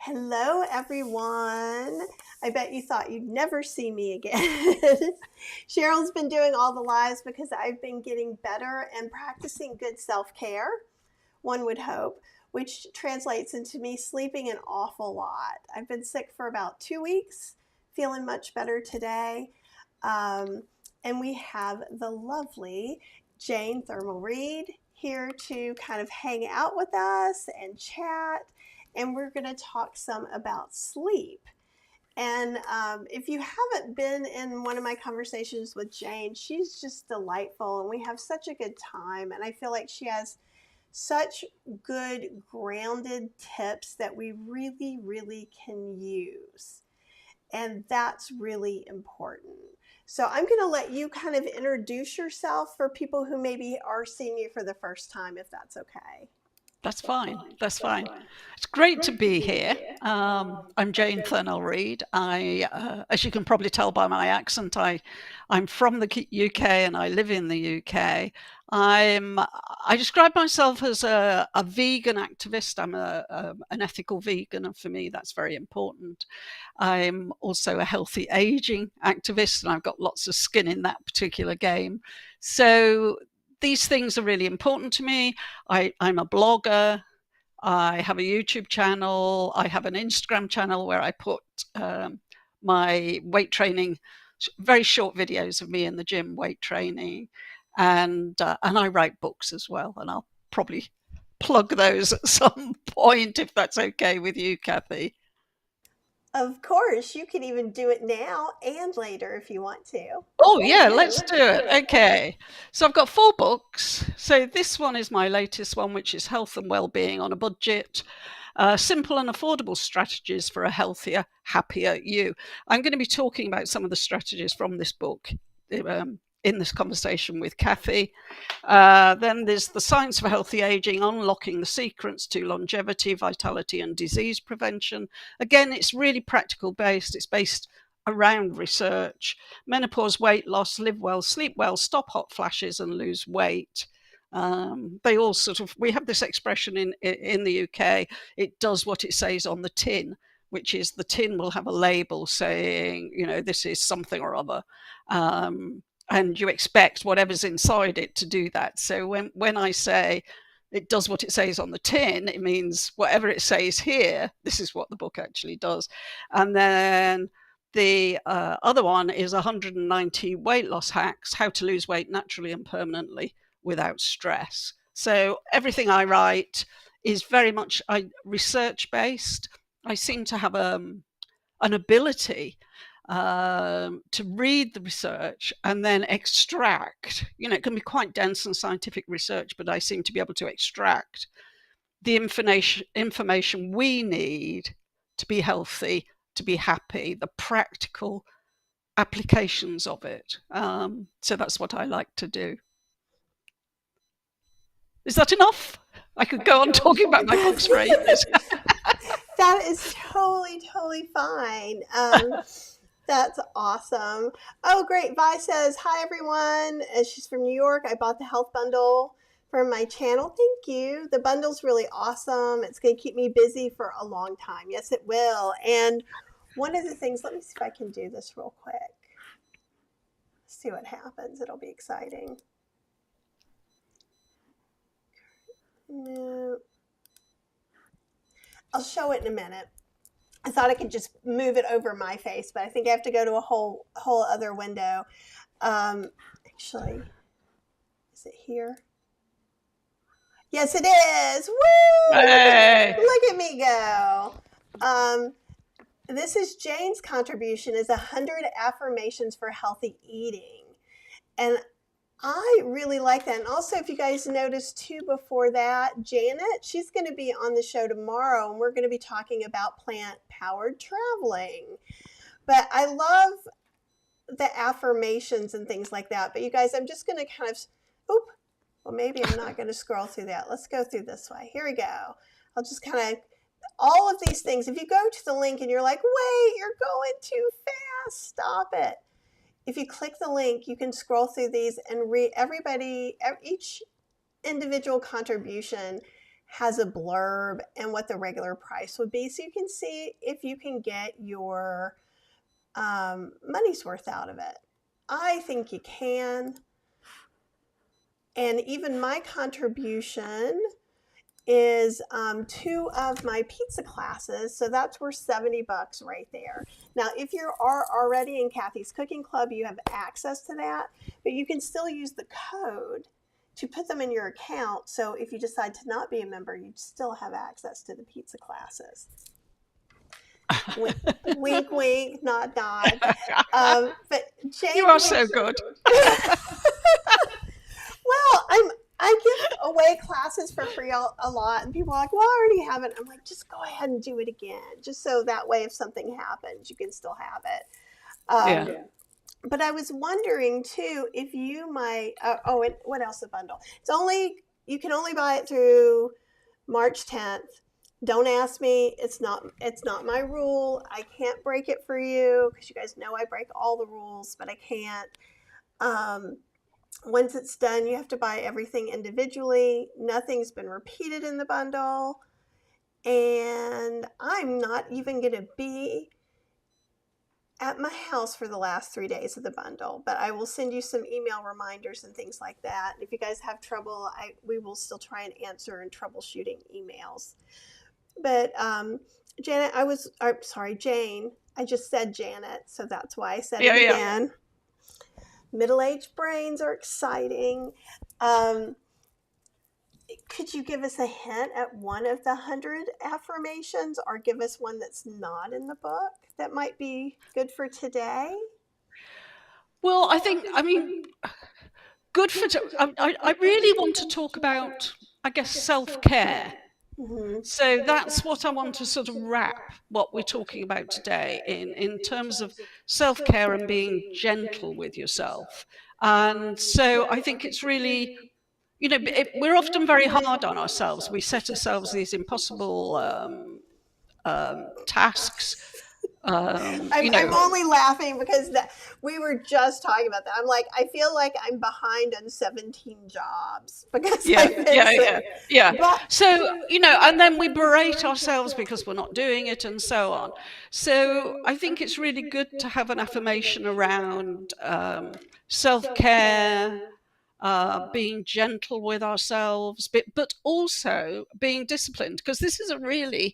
Hello, everyone. I bet you thought you'd never see me again. Cheryl's been doing all the lives because I've been getting better and practicing good self-care, one would hope, which translates into me sleeping an awful lot. I've been sick for about 2 weeks, feeling much better today. And we have the lovely Jane Thurnell-Read here to kind of hang out with us and chat. And we're going to talk some about sleep. And if you haven't been in one of my conversations with Jane, she's just delightful and we have such a good time. And I feel like she has such good grounded tips that we really, really can use. And that's really important. So I'm going to let you kind of introduce yourself for people who maybe are seeing you for the first time, if that's okay. That's fine. That's fine. It's great to be here. I'm Jane Thurnell-Read. As you can probably tell by my accent, I'm from the UK and I live in the UK. I describe myself as a vegan activist. I'm an ethical vegan, and for me, that's very important. I'm also a healthy aging activist, and I've got lots of skin in that particular game. So these things are really important to me. I'm a blogger. I have a YouTube channel. I have an Instagram channel where I put my weight training, very short videos of me in the gym weight training, and I write books as well. And I'll probably plug those at some point if that's okay with you, Kathy. Of course, you can even do it now and later if you want to. Oh, yeah, let's do it. Okay. So I've got 4 books. So this one is my latest one, which is Health and Wellbeing on a Budget. Simple and affordable strategies for a healthier, happier you. I'm going to be talking about some of the strategies from this book in this conversation with Kathy. Then there's The Science of Healthy Aging, Unlocking the Secrets to Longevity, Vitality and Disease Prevention. Again, it's really practical based. It's based around research. Menopause, weight loss, live well, sleep well, stop hot flashes and lose weight. They all we have this expression in the UK, it does what it says on the tin, which is the tin will have a label saying, this is something or other. And you expect whatever's inside it to do that. So when I say it does what it says on the tin, it means whatever it says here, this is what the book actually does. And then the other one is 190 weight loss hacks, how to lose weight naturally and permanently without stress. So everything I write is very much research based. I seem to have an ability to read the research and then extract, it can be quite dense and scientific research, but I seem to be able to extract the information we need to be healthy, to be happy, the practical applications of it. So that's what I like to do. Is that enough? I could go on talking about my books for ages. That is totally fine. That's awesome. Oh, great. Vi says, hi, everyone. She's from New York. I bought the health bundle from my channel. Thank you. The bundle's really awesome. It's going to keep me busy for a long time. Yes, it will. And one of the things, let me see if I can do this real quick. See what happens. It'll be exciting. No. I'll show it in a minute. I thought I could just move it over my face, but I think I have to go to a whole other window. Actually, is it here? Yes, it is. Woo! Hey. Look at me go. This is Jane's contribution, is 100 affirmations for healthy eating. And I really like that. And also, if you guys noticed too before that, Janet, she's going to be on the show tomorrow, and we're going to be talking about plant-powered traveling. But I love the affirmations and things like that. But you guys, I'm just going to kind of, well, maybe I'm not going to scroll through that. Let's go through this way. Here we go. I'll just kind of, all of these things, if you go to the link and you're like, wait, you're going too fast, stop it. If you click the link, you can scroll through these and read each individual contribution has a blurb and what the regular price would be, so you can see if you can get your money's worth out of it. I think you can. And even my contribution is 2 of my pizza classes, so that's worth $70 right there. Now, if you are already in Kathy's Cooking Club, you have access to that, but you can still use the code to put them in your account, so if you decide to not be a member, you still have access to the pizza classes. Wink, wink, nod, nod. But Jane, you are so good. Well, I give away classes for free a lot, and people are like, well, I already have it. I'm like, just go ahead and do it again, just so that way if something happens, you can still have it. But I was wondering too if you might. And what else? A bundle. You can only buy it through March 10th. Don't ask me. It's not my rule. I can't break it for you because you guys know I break all the rules, but I can't. Once it's done, you have to buy everything individually. Nothing's been repeated in the bundle. And I'm not even going to be at my house for the last 3 days of the bundle, but I will send you some email reminders and things like that. If you guys have trouble, we will still try and answer in troubleshooting emails. But Jane, I just said Janet, so that's why I said it again. Yeah. Middle-aged brains are exciting. Could you give us a hint at one of the 100 affirmations, or give us one that's not in the book that might be good for today? Well, good for. I really want to talk about, I guess, self-care. Mm-hmm. So that's what I want to sort of wrap what we're talking about today in terms of self-care and being gentle with yourself. And so I think it's really, we're often very hard on ourselves. We set ourselves these impossible tasks. I'm only laughing because we were just talking about that. I'm like, I feel like I'm behind on 17 jobs because But, so, and then we berate ourselves because we're not doing it and so on. So I think it's really good to have an affirmation around self-care, being gentle with ourselves, but also being disciplined, because this is a really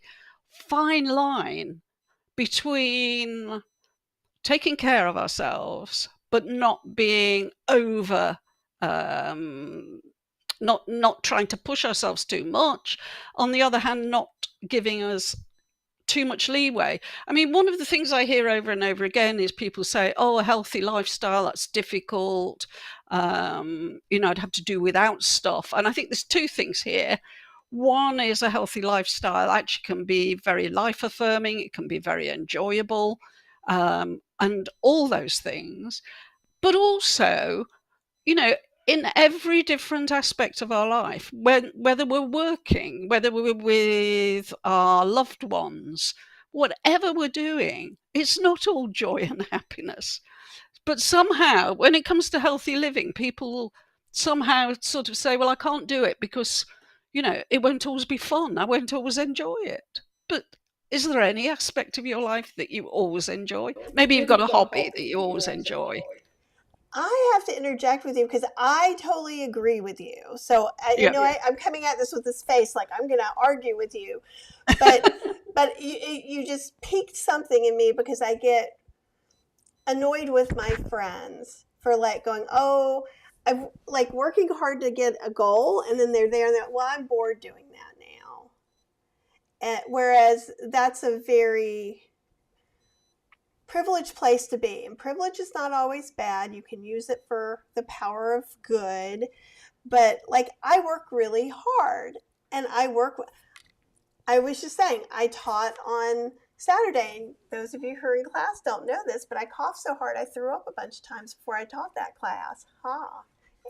fine line between taking care of ourselves but not being over not trying to push ourselves too much, on the other hand not giving us too much leeway. I mean, one of the things I hear over and over again is people say, oh, a healthy lifestyle, that's difficult, I'd have to do without stuff. And I think there's two things here. One is a healthy lifestyle actually can be very life affirming, it can be very enjoyable, and all those things. But also, in every different aspect of our life, whether we're working, whether we're with our loved ones, whatever we're doing, it's not all joy and happiness. But somehow, when it comes to healthy living, people somehow sort of say, well, I can't do it because, it won't always be fun. I won't always enjoy it. But is there any aspect of your life that you always enjoy? Maybe you've got a hobby that you always enjoy. I have to interject with you because I totally agree with you. So, I'm coming at this with this face like I'm going to argue with you. But you just piqued something in me because I get annoyed with my friends for going, oh, I'm working hard to get a goal, and then they're there and well, I'm bored doing that now. And whereas that's a very privileged place to be, and privilege is not always bad. You can use it for the power of good, but I work really hard, and I was just saying, I taught on Saturday, and those of you who are in class don't know this, but I coughed so hard I threw up a bunch of times before I taught that class.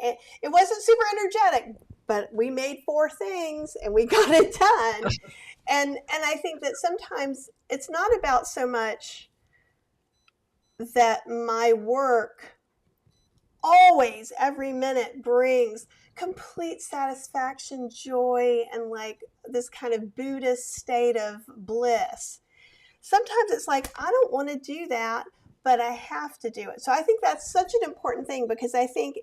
It wasn't super energetic, but we made 4 things and we got it done. And I think that sometimes it's not about so much that my work always, every minute, brings complete satisfaction, joy, and like this kind of Buddhist state of bliss. Sometimes it's like, I don't want to do that, but I have to do it. So I think that's such an important thing, because I think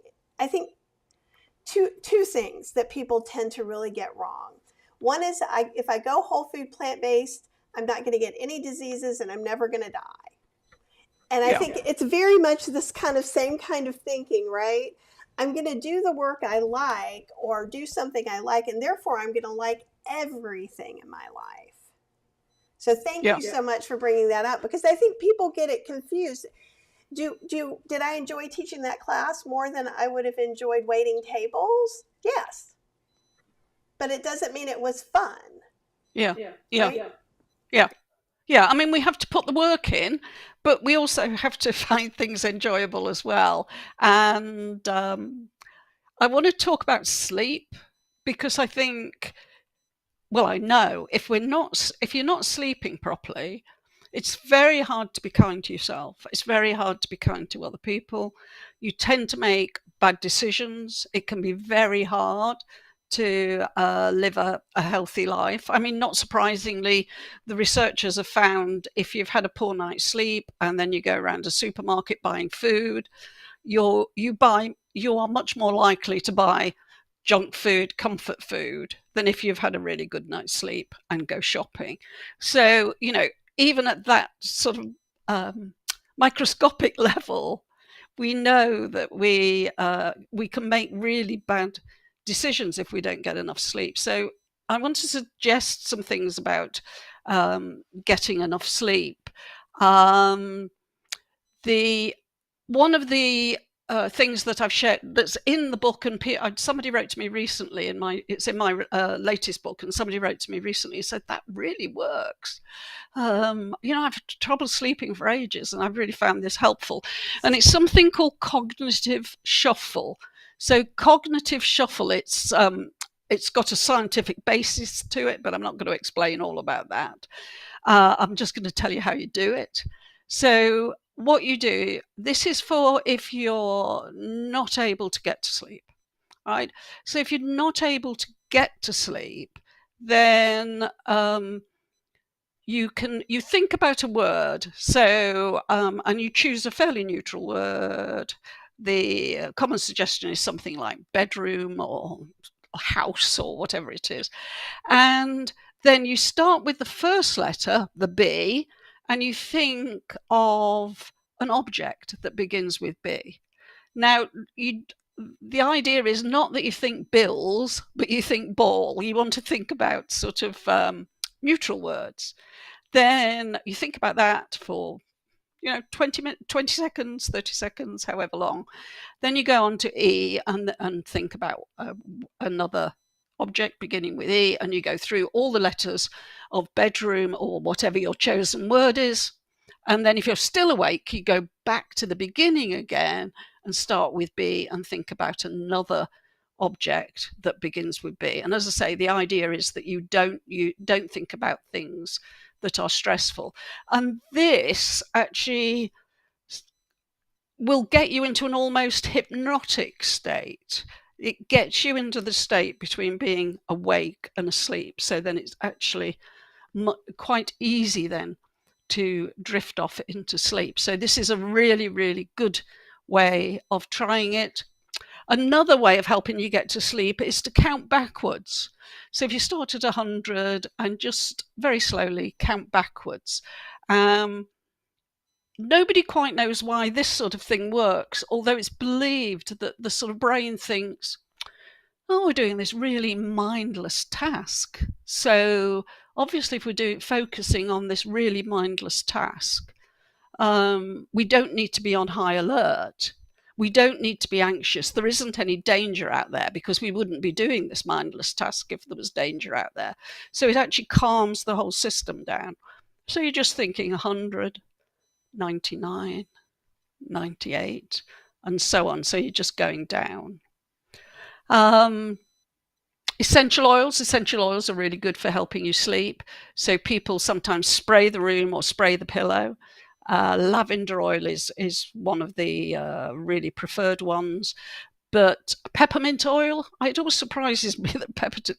two things that people tend to really get wrong. One is, if I go whole food plant based, I'm not going to get any diseases and I'm never going to die. And I think it's very much this kind of same kind of thinking, right? I'm going to do the work I like, or do something I like, and therefore I'm going to like everything in my life. So thank you so much for bringing that up, because I think people get it confused. Did I enjoy teaching that class more than I would have enjoyed waiting tables? Yes. But it doesn't mean it was fun. Yeah. I mean, we have to put the work in, but we also have to find things enjoyable as well. And I want to talk about sleep, because I think, well, I know if you're not sleeping properly, it's very hard to be kind to yourself. It's very hard to be kind to other people. You tend to make bad decisions. It can be very hard to live a healthy life. I mean, not surprisingly, the researchers have found if you've had a poor night's sleep and then you go around a supermarket buying food, you are much more likely to buy junk food, comfort food, than if you've had a really good night's sleep and go shopping. So, even at that sort of microscopic level, we know that we can make really bad decisions if we don't get enough sleep. So I want to suggest some things about getting enough sleep. One of the things that I've shared that's in the book, and somebody wrote to me recently it's in my latest book, and somebody wrote to me recently and said that really works. I've had trouble sleeping for ages, and I've really found this helpful. And it's something called cognitive shuffle. So cognitive shuffle, it's got a scientific basis to it, but I'm not going to explain all about that. I'm just going to tell you how you do it. So what you do, this is for if you're not able to get to sleep, right? So if you're not able to get to sleep, then you think about a word. So and you choose a fairly neutral word. The common suggestion is something like bedroom or house or whatever it is. And then you start with the first letter, the B, and you think of an object that begins with B. Now, the idea is not that you think bills, but you think ball. You want to think about sort of neutral words. Then you think about that for 20 seconds, 30 seconds, however long. Then you go on to E and think about another object beginning with E, and you go through all the letters of bedroom or whatever your chosen word is. And then if you're still awake, you go back to the beginning again and start with B and think about another object that begins with B. And as I say, the idea is that you don't think about things that are stressful. And this actually will get you into an almost hypnotic state. It gets you into the state between being awake and asleep. So then it's actually quite easy then to drift off into sleep. So this is a really, really good way of trying it. Another way of helping you get to sleep is to count backwards. So if you start at 100 and just very slowly count backwards. Nobody quite knows why this sort of thing works, although it's believed that the sort of brain thinks, oh, we're doing this really mindless task. So obviously if we're focusing on this really mindless task, we don't need to be on high alert. We don't need to be anxious. There isn't any danger out there, because we wouldn't be doing this mindless task if there was danger out there. So it actually calms the whole system down. So you're just thinking 100, 99, 98, and so on. So you're just going down. Essential oils are really good for helping you sleep. So people sometimes spray the room or spray the pillow. Lavender oil is one of the really preferred ones. But peppermint oil, it always surprises me that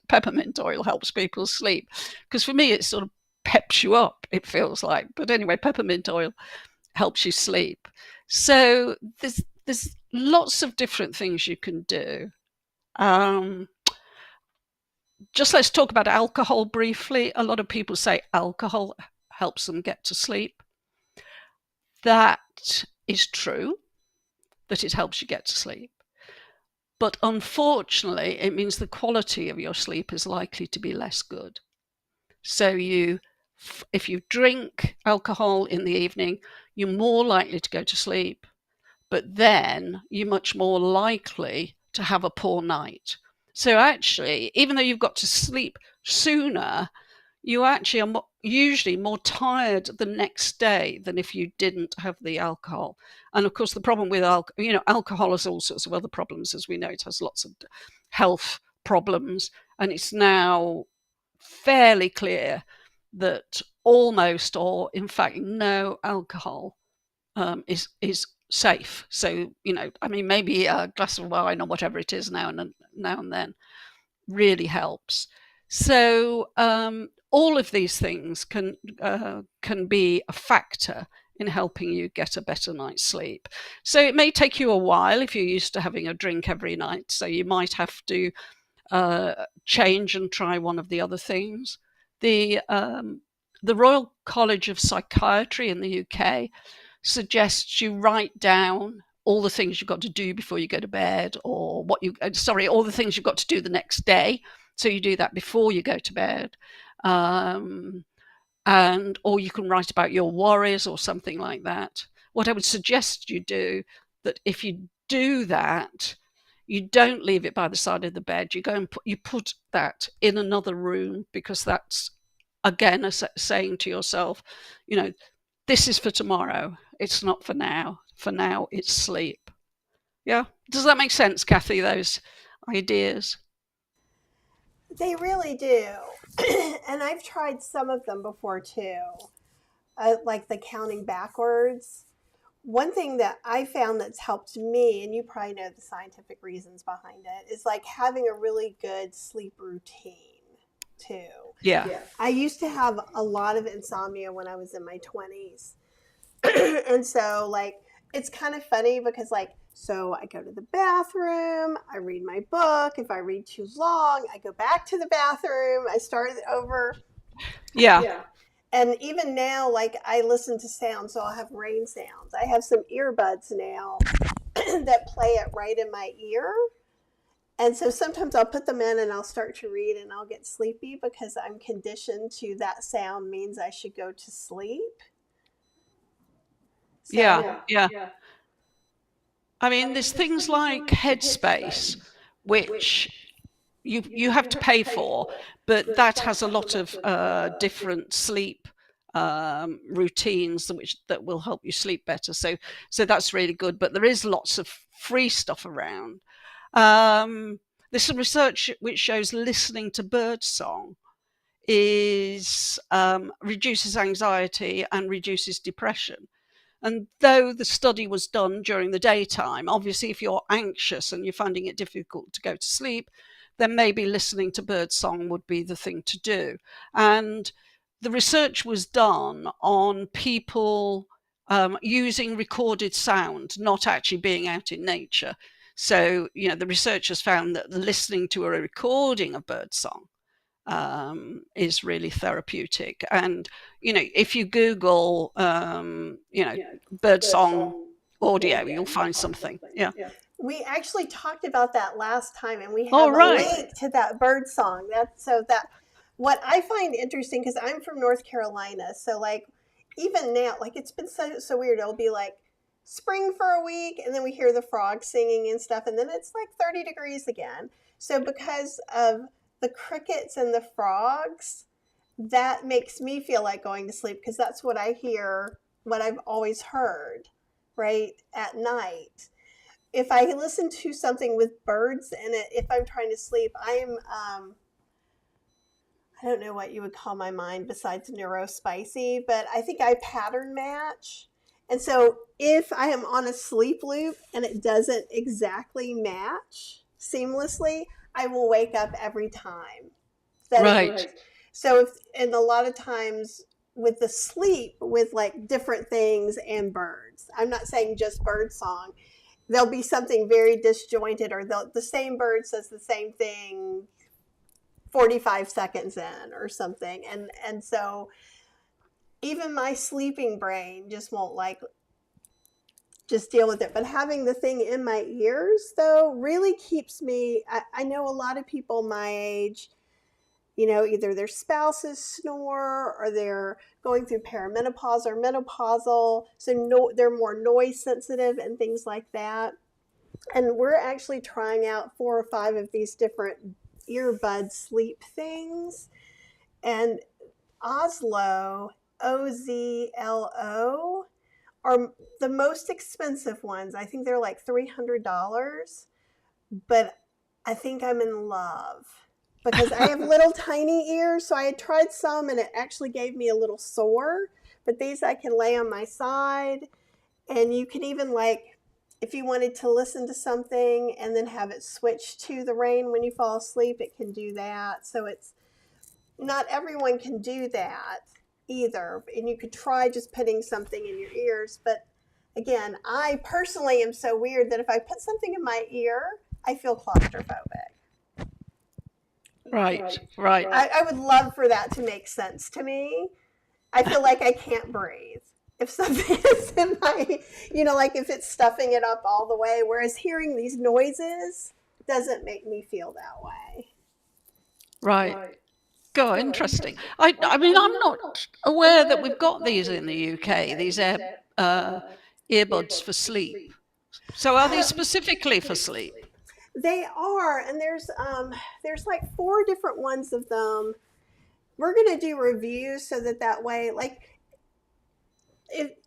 peppermint oil helps people sleep, because for me it sort of peps you up, it feels like. But anyway, peppermint oil helps you sleep. So there's lots of different things you can do. Just let's talk about alcohol briefly. A lot of people say alcohol helps them get to sleep. That is true, that it helps you get to sleep. But unfortunately, it means the quality of your sleep is likely to be less good. So if you drink alcohol in the evening, you're more likely to go to sleep, but then you're much more likely to have a poor night. So actually, even though you've got to sleep sooner, you actually are usually more tired the next day than if you didn't have the alcohol. And of course, the problem with alcohol has all sorts of other problems. As we know, it has lots of health problems, and it's now fairly clear that almost, or in fact no, alcohol is safe. So maybe a glass of wine or whatever it is now and then really helps. So all of these things can be a factor in helping you get a better night's sleep. So it may take you a while if you're used to having a drink every night. So you might have to change and try one of the other things. The Royal College of Psychiatry in the UK suggests you write down all the things you've got to do before you go to bed, or all the things you've got to do the next day. So you do that before you go to bed. Or you can write about your worries or something like that. What I would suggest you do, that if you do that, you don't leave it by the side of the bed. You go and put that in another room, because that's, again, saying to yourself, this is for tomorrow. It's not for now. For now, it's sleep. Yeah. Does that make sense, Kathy, those ideas? They really do. And I've tried some of them before too, like the counting backwards. One thing that I found that's helped me, and you probably know the scientific reasons behind it, is like having a really good sleep routine too. Yeah. I used to have a lot of insomnia when I was in my 20s. And so, like, it's kind of funny because, like, so I go to the bathroom, I read my book. If I read too long, I go back to the bathroom, I start it over. Yeah. And even now, like, I listen to sounds, so I'll have rain sounds. I have some earbuds now that play it right in my ear. And so sometimes I'll put them in and I'll start to read and I'll get sleepy because I'm conditioned to that sound means I should go to sleep. So, Yeah. I mean, there's things like Headspace, which you have to pay for, but that has a lot of different sleep routines that will help you sleep better. So that's really good. But there is lots of free stuff around. There's some research which shows listening to birdsong reduces anxiety and reduces depression. And though the study was done during the daytime, obviously if you're anxious and you're finding it difficult to go to sleep, then maybe listening to birdsong would be the thing to do. And the research was done on people using recorded sound, not actually being out in nature. So, the researchers found that listening to a recording of birdsong is really therapeutic. And if you Google birdsong audio, you'll find something. Yeah. we actually talked about that last time, and we have Oh, right. a link to that bird song. What I find interesting, because I'm from North Carolina, so like even now, like it's been so weird. It'll be like spring for a week, and then we hear the frogs singing and stuff, and then it's like 30 degrees again. So because of the crickets and the frogs, that makes me feel like going to sleep, because that's what I hear, what I've always heard, right, at night. If I listen to something with birds in it, if I'm trying to sleep, I don't know what you would call my mind besides neurospicy, but I think I pattern match. And so if I am on a sleep loop and it doesn't exactly match seamlessly, I will wake up every time. Right. So if, and a lot of times with the sleep with like different things and birds, I'm not saying just bird song, there'll be something very disjointed, or the same bird says the same thing 45 seconds in or something. And so even my sleeping brain just won't like just deal with it. But having the thing in my ears though really keeps me, I know a lot of people my age, either their spouses snore or they're going through perimenopause or menopausal, so no, they're more noise sensitive and things like that. And we're actually trying out 4 or 5 of these different earbud sleep things. And Oslo, Ozlo, are the most expensive ones. I think they're like $300, but I think I'm in love because I have little tiny ears. So I had tried some and it actually gave me a little sore, but these I can lay on my side, and you can even like, if you wanted to listen to something and then have it switch to the rain when you fall asleep, it can do that. So it's not everyone can do that either. And you could try just putting something in your ears. But again, I personally am so weird that if I put something in my ear, I feel claustrophobic. Right. Right. I would love for that to make sense to me. I feel like I can't breathe if something is in my, like if it's stuffing it up all the way, whereas hearing these noises doesn't make me feel that way. Right. God, interesting. I mean, I'm not aware that we've got these in the UK, these earbuds for sleep. So are these specifically for sleep? They are, and there's like 4 different ones of them. We're going to do reviews so that way, like,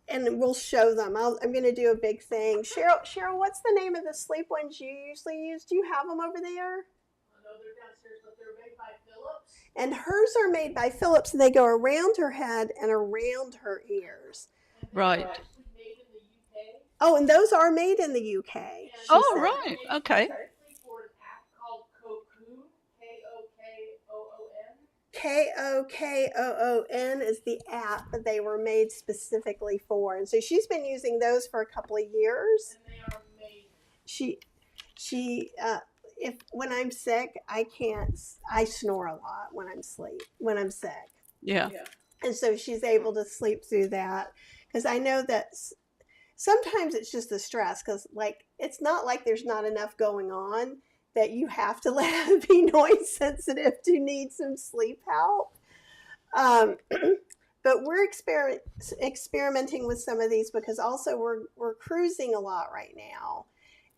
and we'll show them. I'm going to do a big thing. Cheryl, what's the name of the sleep ones you usually use? Do you have them over there? No, they're downstairs, but they're made by Philips. And hers are made by Philips, and they go around her head and around her ears. Right. Made in the UK. Oh, and those are made in the UK. Oh, right. Okay. For an app called Cocoon, KOKOON is the app that they were made specifically for. And so she's been using those for a couple of years. And they are amazing. She if when I'm sick, I snore a lot when I'm sick. Yeah. And so she's able to sleep through that, because I know that sometimes it's just the stress, because like it's not like there's not enough going on that you have to be noise sensitive to need some sleep help. But we're experimenting with some of these because also we're cruising a lot right now.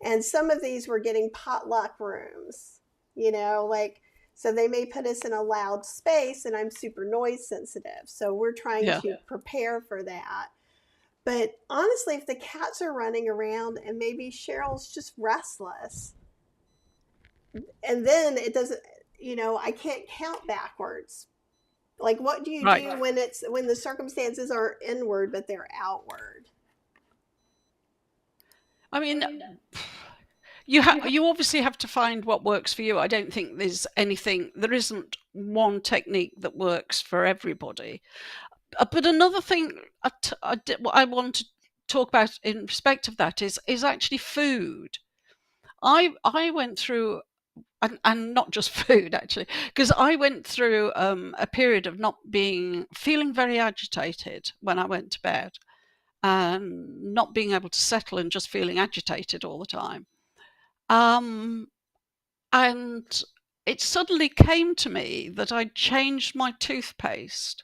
And some of these we're getting potluck rooms, like, so they may put us in a loud space and I'm super noise sensitive. So we're trying to prepare for that. But honestly, if the cats are running around and maybe Cheryl's just restless, and then it doesn't, I can't count backwards. Like, what do you do when the circumstances are inward but they're outward? I mean, you obviously have to find what works for you. I don't think there isn't one technique that works for everybody. But another thing I want to talk about in respect of that is actually food. I went through, and not just food actually, because I went through a period of feeling very agitated when I went to bed, and not being able to settle and just feeling agitated all the time. And it suddenly came to me that I'd changed my toothpaste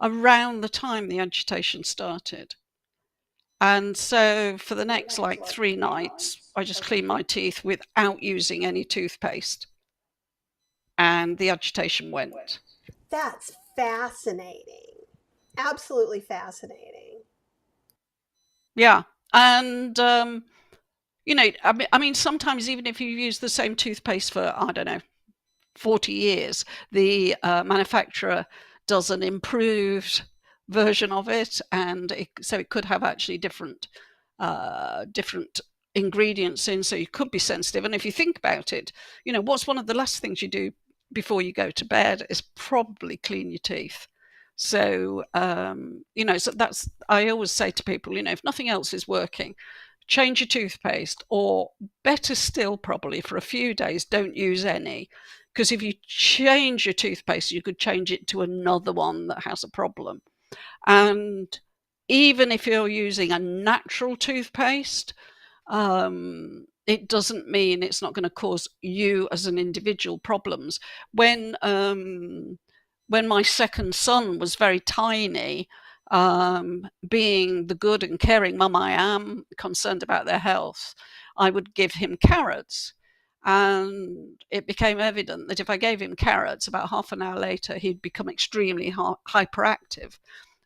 around the time the agitation started. And so for the next 3 nights, I just cleaned my teeth without using any toothpaste. And the agitation went. That's fascinating. Absolutely fascinating. Yeah. And, I mean, sometimes even if you use the same toothpaste for, 40 years, the manufacturer does an improved version of it, and so it could have actually different ingredients in, so you could be sensitive. And if you think about it, what's one of the last things you do before you go to bed is probably clean your teeth. So so that's, I always say to people, if nothing else is working, change your toothpaste, or better still, probably for a few days, don't use any, because if you change your toothpaste, you could change it to another one that has a problem. And even if you're using a natural toothpaste, it doesn't mean it's not going to cause you as an individual problems. When my second son was very tiny, being the good and caring mum I am, concerned about their health, I would give him carrots. And it became evident that if I gave him carrots, about half an hour later, he'd become extremely hyperactive.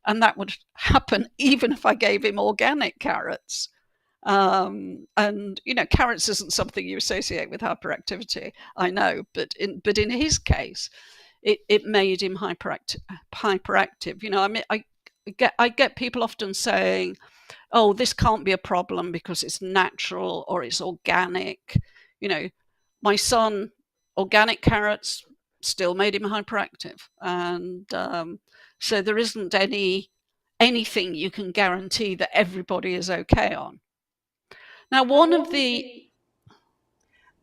And that would happen even if I gave him organic carrots. And carrots isn't something you associate with hyperactivity, I know, but in his case, it made him hyperactive. I get people often saying, "Oh, this can't be a problem because it's natural or it's organic." My son, organic carrots still made him hyperactive, and so there isn't anything you can guarantee that everybody is okay on. Now, one of the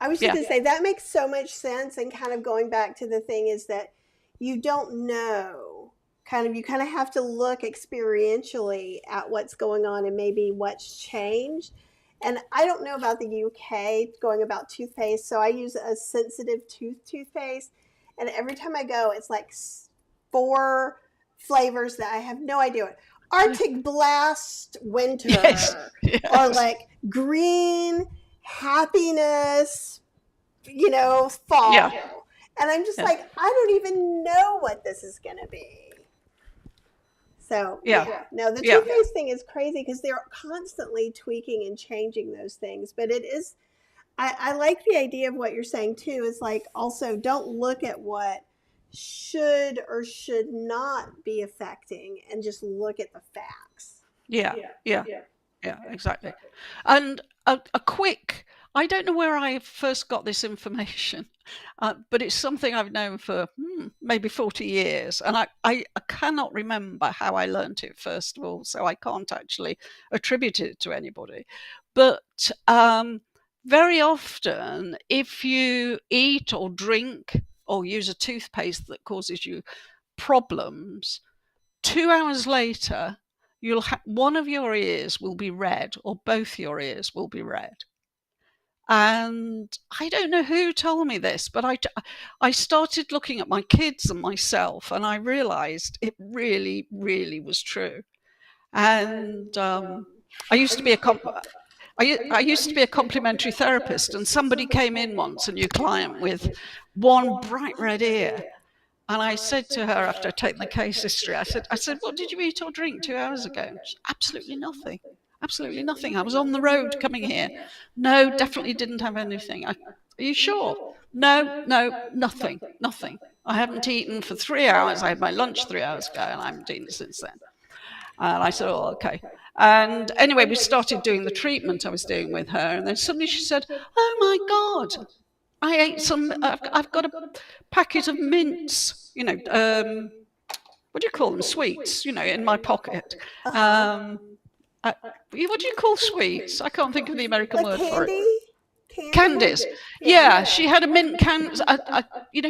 I was just going to say that makes so much sense, and kind of going back to the thing is that you don't know. You kind of have to look experientially at what's going on and maybe what's changed. And I don't know about the UK going about toothpaste, so I use a sensitive toothpaste, and every time I go, it's like 4 flavors that I have no idea what. Arctic Blast Winter, yes. or like green happiness, fall. Yeah. And I'm just like, I don't even know what this is going to be. So, no, the toothpaste thing is crazy because they're constantly tweaking and changing those things. But it is, I like the idea of what you're saying too. Is like, also don't look at what should or should not be affecting, and just look at the facts. Yeah, exactly. And a quick, I don't know where I first got this information, but it's something I've known for maybe 40 years. And I cannot remember how I learned it, first of all, so I can't actually attribute it to anybody. But very often, if you eat or drink or use a toothpaste that causes you problems, 2 hours later, one of your ears will be red, or both your ears will be red. And I don't know who told me this, but I started looking at my kids and myself, and I realized it really, really was true. And I used to be I used to be a complementary therapist, and somebody came in once, a new client, with one bright red ear. And I said to her, after I'd taken the case history, I said, "What did you eat or drink 2 hours ago?" And she, absolutely nothing. Absolutely nothing. I was on the road coming here. No, definitely didn't have anything. Are you sure? No, nothing. I haven't eaten for 3 hours. I had my lunch 3 hours ago, and I haven't eaten since then. And I said, "Oh, okay." And anyway, we started doing the treatment I was doing with her. And then suddenly she said, "Oh my God, I ate I've got a packet of mints, what do you call them? Sweets, in my pocket. What do you call sweets? I can't think of the American word for it. Candies. Yeah, she had a mint candy.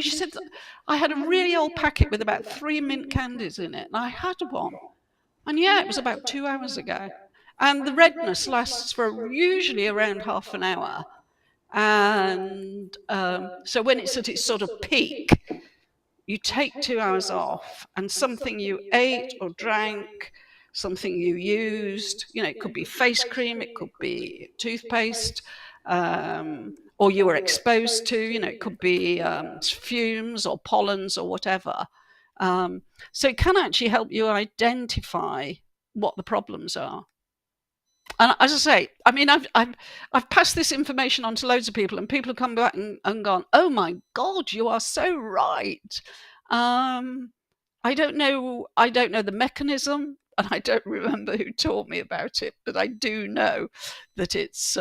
She said, I had a really old packet with about 3 mint candies in it, and I had one. And it was about 2 hours ago. And the redness lasts for usually around half an hour. And so when it's at its sort of peak, you take 2 hours off, and something you ate or drank, something you used, it could be face cream, it could be toothpaste, or you were exposed to, it could be fumes or pollens or whatever. So it can actually help you identify what the problems are. And as I say, I mean, I've passed this information on to loads of people, and people have come back and gone, "Oh my God, you are so right." I don't know the mechanism, and I don't remember who taught me about it, but I do know that it's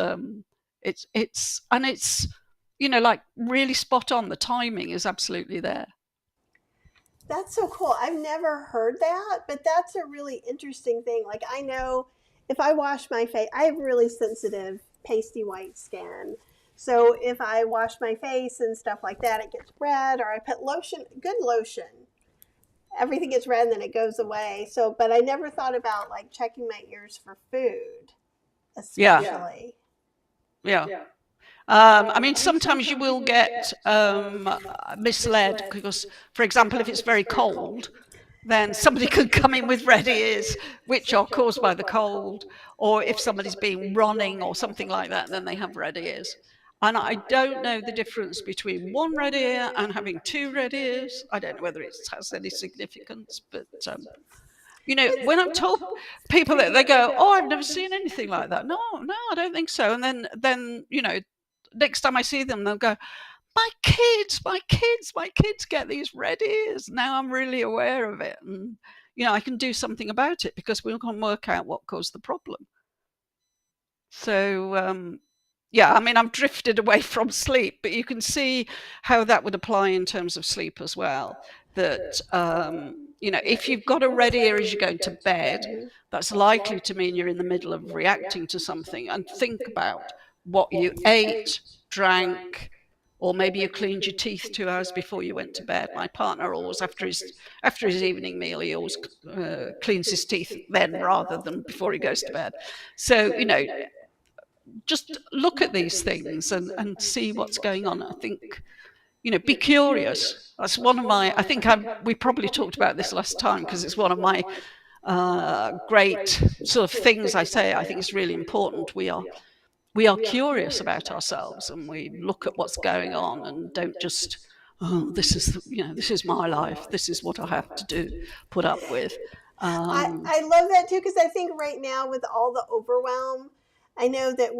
like really spot on. The timing is absolutely there. That's so cool. I've never heard that, but that's a really interesting thing. Like, I know if I wash my face, I have really sensitive, pasty white skin. So if I wash my face and stuff like that, it gets red, or I put lotion, good lotion, everything gets red and then it goes away. So, but I never thought about like checking my ears for food, especially. Yeah. I mean, sometimes you will get misled because, for example, if it's very cold, then somebody could come in with red ears, which are caused by the cold, or if somebody's been running or something like that, then they have red ears. And I don't know the difference between one red ear and having two red ears. I don't know whether it has any significance, but when I've told people that, they go, "Oh, I've never seen anything like that." No, I don't think so. And then next time I see them, they'll go, my kids get these red ears. Now I'm really aware of it, and I can do something about it because we can work out what caused the problem. So I mean, I've drifted away from sleep, but you can see how that would apply in terms of sleep as well. That if you've got a red ear as you're going to bed, that's likely to mean you're in the middle of reacting to something. And think about what you ate, drank, or maybe you cleaned your teeth 2 hours before you went to bed. My partner always, after his evening meal, he always cleans his teeth then rather than before he goes to bed. So, just look at these things and see what's going on. I think, be curious. That's one of my, I think we probably talked about this last time because it's one of my great sort of things I say. I think it's really important. We are curious about ourselves, and we look at what's going on and don't just, this is my life. This is what I have to put up with. I love that too, because I think right now with all the overwhelm, I know that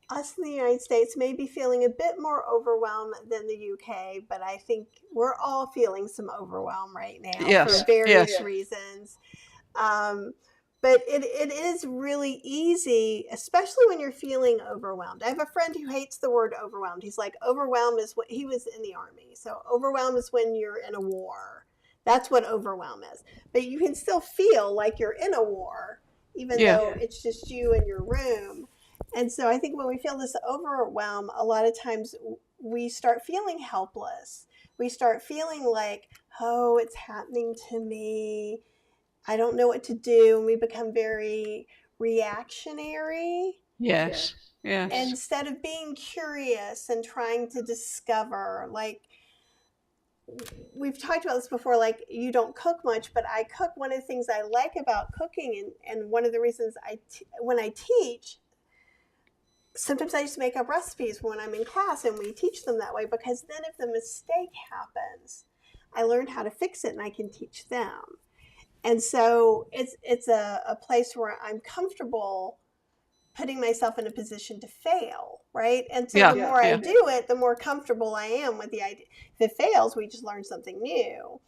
us in the United States may be feeling a bit more overwhelmed than the UK, but I think we're all feeling some overwhelm right now for various reasons. But it is really easy, especially when you're feeling overwhelmed. I have a friend who hates the word overwhelmed. He's like, overwhelmed is what, he was in the Army. So overwhelmed is when you're in a war. That's what overwhelm is. But you can still feel like you're in a war, even though it's just you in your room. And so I think when we feel this overwhelm, a lot of times we start feeling helpless. We start feeling like, oh, it's happening to me. I don't know what to do. And we become very reactionary. Yes. Instead of being curious and trying to discover, like, we've talked about this before, like, you don't cook much, but I cook. One of the things I like about cooking, and one of the reasons when I teach, sometimes I just make up recipes when I'm in class and we teach them that way, because then if the mistake happens, I learned how to fix it and I can teach them. And so it's a place where I'm comfortable putting myself in a position to fail, right? And so the more I do it, the more comfortable I am with the idea. If it fails, we just learn something new.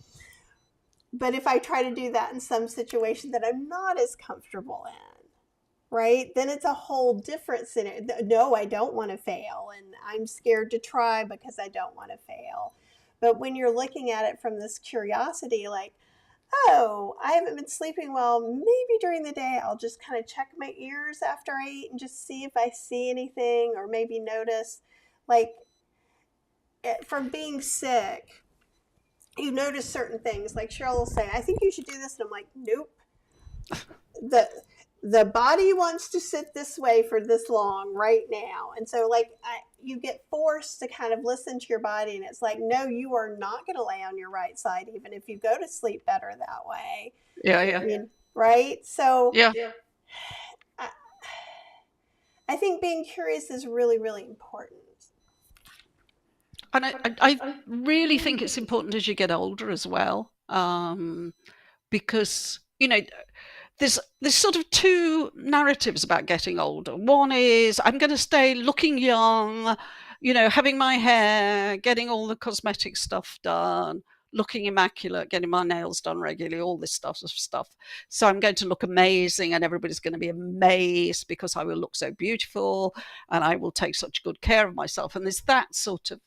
But if I try to do that in some situation that I'm not as comfortable in, right, then it's a whole different scenario. No, I don't want to fail, and I'm scared to try because I don't want to fail. But when you're looking at it from this curiosity, like, oh, I haven't been sleeping well, maybe during the day I'll just kind of check my ears after I eat and just see if I see anything, or maybe notice, like, from being sick, you notice certain things. Like Cheryl will say, I think you should do this. And I'm like, nope. The body wants to sit this way for this long right now. And so, like, you get forced to kind of listen to your body, and it's like, no, you are not going to lay on your right side, even if you go to sleep better that way. I mean, right? So I think being curious is really, really important. And I really think it's important as you get older as well, because, there's sort of two narratives about getting older. One is, I'm going to stay looking young, having my hair, getting all the cosmetic stuff done, looking immaculate, getting my nails done regularly, all this stuff. So I'm going to look amazing, and everybody's going to be amazed because I will look so beautiful, and I will take such good care of myself. And there's that sort of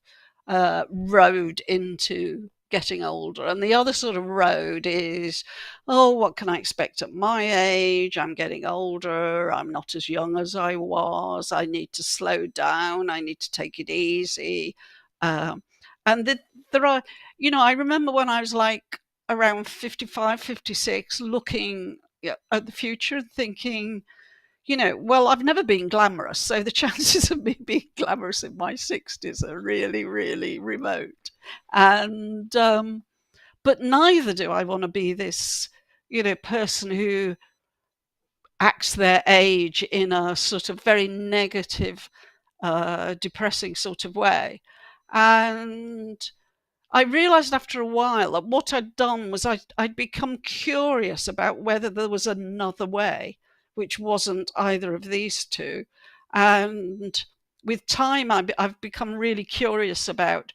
road into getting older. And the other sort of road is, oh, what can I expect at my age? I'm getting older. I'm not as young as I was. I need to slow down. I need to take it easy. And there are, I remember when I was like around 55, 56, looking at the future and thinking, well, I've never been glamorous, so the chances of me being glamorous in my 60s are really, really remote. And but neither do I want to be this, person who acts their age in a sort of very negative, depressing sort of way. And I realized after a while that what I'd done was I'd become curious about whether there was another way, which wasn't either of these two. And with time, I've become really curious about,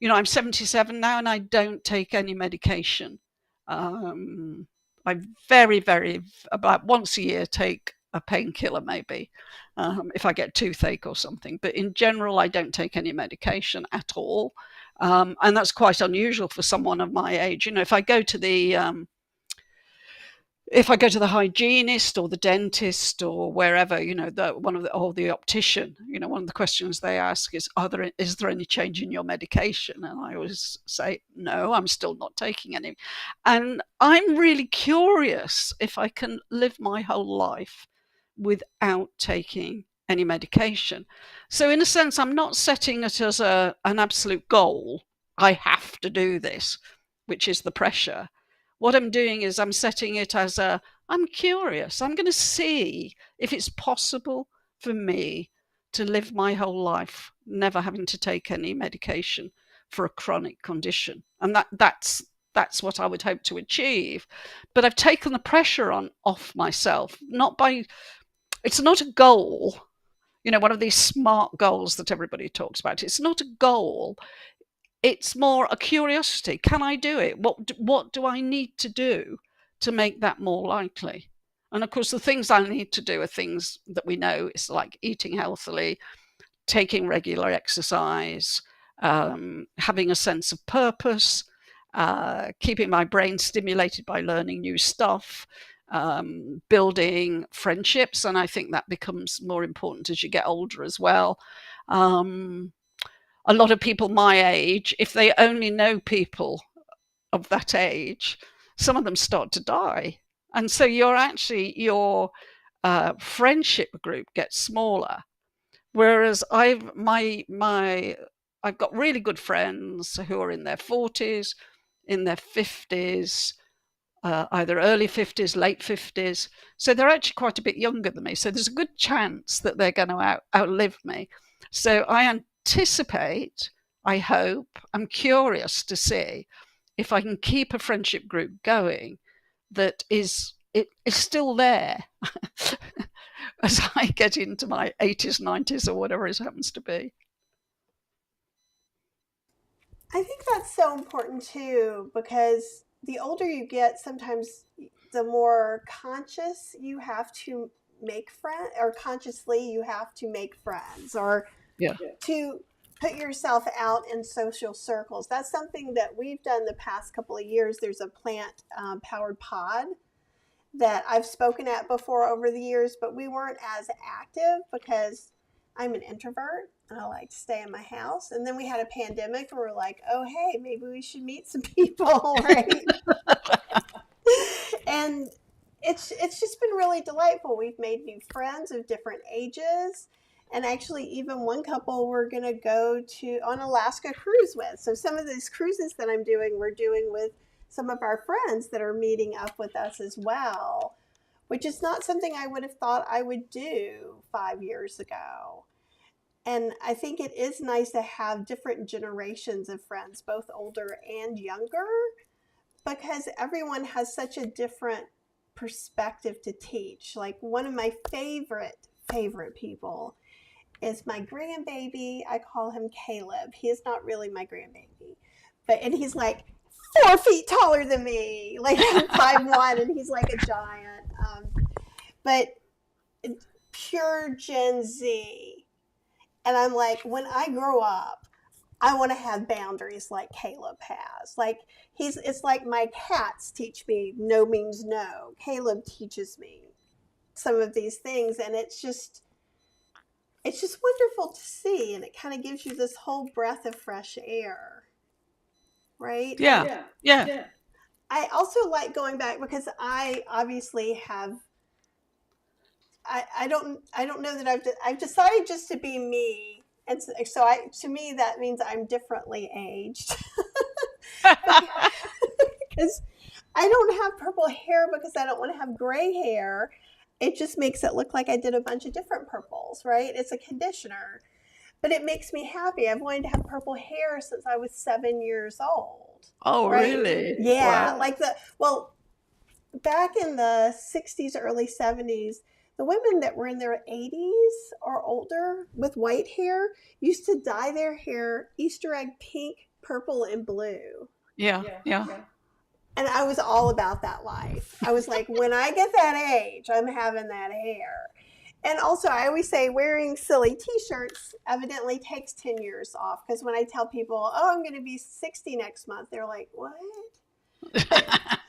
I'm 77 now and I don't take any medication. I very, very, about once a year, take a painkiller maybe, if I get toothache or something. But in general, I don't take any medication at all. And that's quite unusual for someone of my age. If I go to the hygienist or the dentist or wherever, or the optician, one of the questions they ask is there any change in your medication? And I always say, no, I'm still not taking any. And I'm really curious if I can live my whole life without taking any medication. So in a sense, I'm not setting it as an absolute goal. I have to do this, which is the pressure. What I'm doing is I'm setting it as I'm curious. I'm going to see if it's possible for me to live my whole life never having to take any medication for a chronic condition. And that's what I would hope to achieve. But I've taken the pressure off myself, it's not a goal, one of these SMART goals that everybody talks about. It's not a goal. It's more a curiosity. Can I do it? What do I need to do to make that more likely? And of course, the things I need to do are things that we know. It's like eating healthily, taking regular exercise, having a sense of purpose, keeping my brain stimulated by learning new stuff, building friendships. And I think that becomes more important as you get older as well. A lot of people my age, if they only know people of that age, some of them start to die. And so your friendship group gets smaller. Whereas I've got really good friends who are in their 40s, in their 50s, either early 50s, late 50s. So they're actually quite a bit younger than me. So there's a good chance that they're going to outlive me. So I anticipate, I hope, I'm curious to see if I can keep a friendship group going that is still there as I get into my 80s, 90s, or whatever it happens to be. I think that's so important too, because the older you get, sometimes the more conscious you have to make friends, or consciously you have to make friends, or to put yourself out in social circles. That's something that we've done the past couple of years. There's a plant powered pod that I've spoken at before over the years, but we weren't as active because I'm an introvert and I like to stay in my house. And then we had a pandemic and we're like, oh, hey, maybe we should meet some people, right? And it's just been really delightful. We've made new friends of different ages. And actually, even one couple we're going to go on Alaska cruise with. So some of these cruises that I'm doing, we're doing with some of our friends that are meeting up with us as well, which is not something I would have thought I would do 5 years ago. And I think it is nice to have different generations of friends, both older and younger, because everyone has such a different perspective to teach. Like one of my favorite people is my grandbaby. I call him Caleb. He is not really my grandbaby, and he's like 4 feet taller than me. Like I'm 5'1" and he's like a giant. But pure Gen Z. And I'm like, when I grow up, I want to have boundaries like Caleb has. Like it's like my cats teach me no means no. Caleb teaches me some of these things, and it's just wonderful to see, and it kind of gives you this whole breath of fresh air, right? Yeah. I also like going back because I obviously have. I don't know that I've decided just to be me, and so to me that means I'm differently aged because I don't have purple hair because I don't want to have gray hair. It just makes it look like I did a bunch of different purples, right? It's a conditioner, but it makes me happy. I've wanted to have purple hair since I was 7 years old. Oh, right? really? Yeah, Wow. back in the 60s, early 70s, the women that were in their 80s or older with white hair used to dye their hair Easter egg pink, purple, and blue. Yeah. And I was all about that life. I was like, when I get that age, I'm having that hair. And also, I always say wearing silly t-shirts evidently takes 10 years off. Because when I tell people, oh, I'm going to be 60 next month, they're like, what?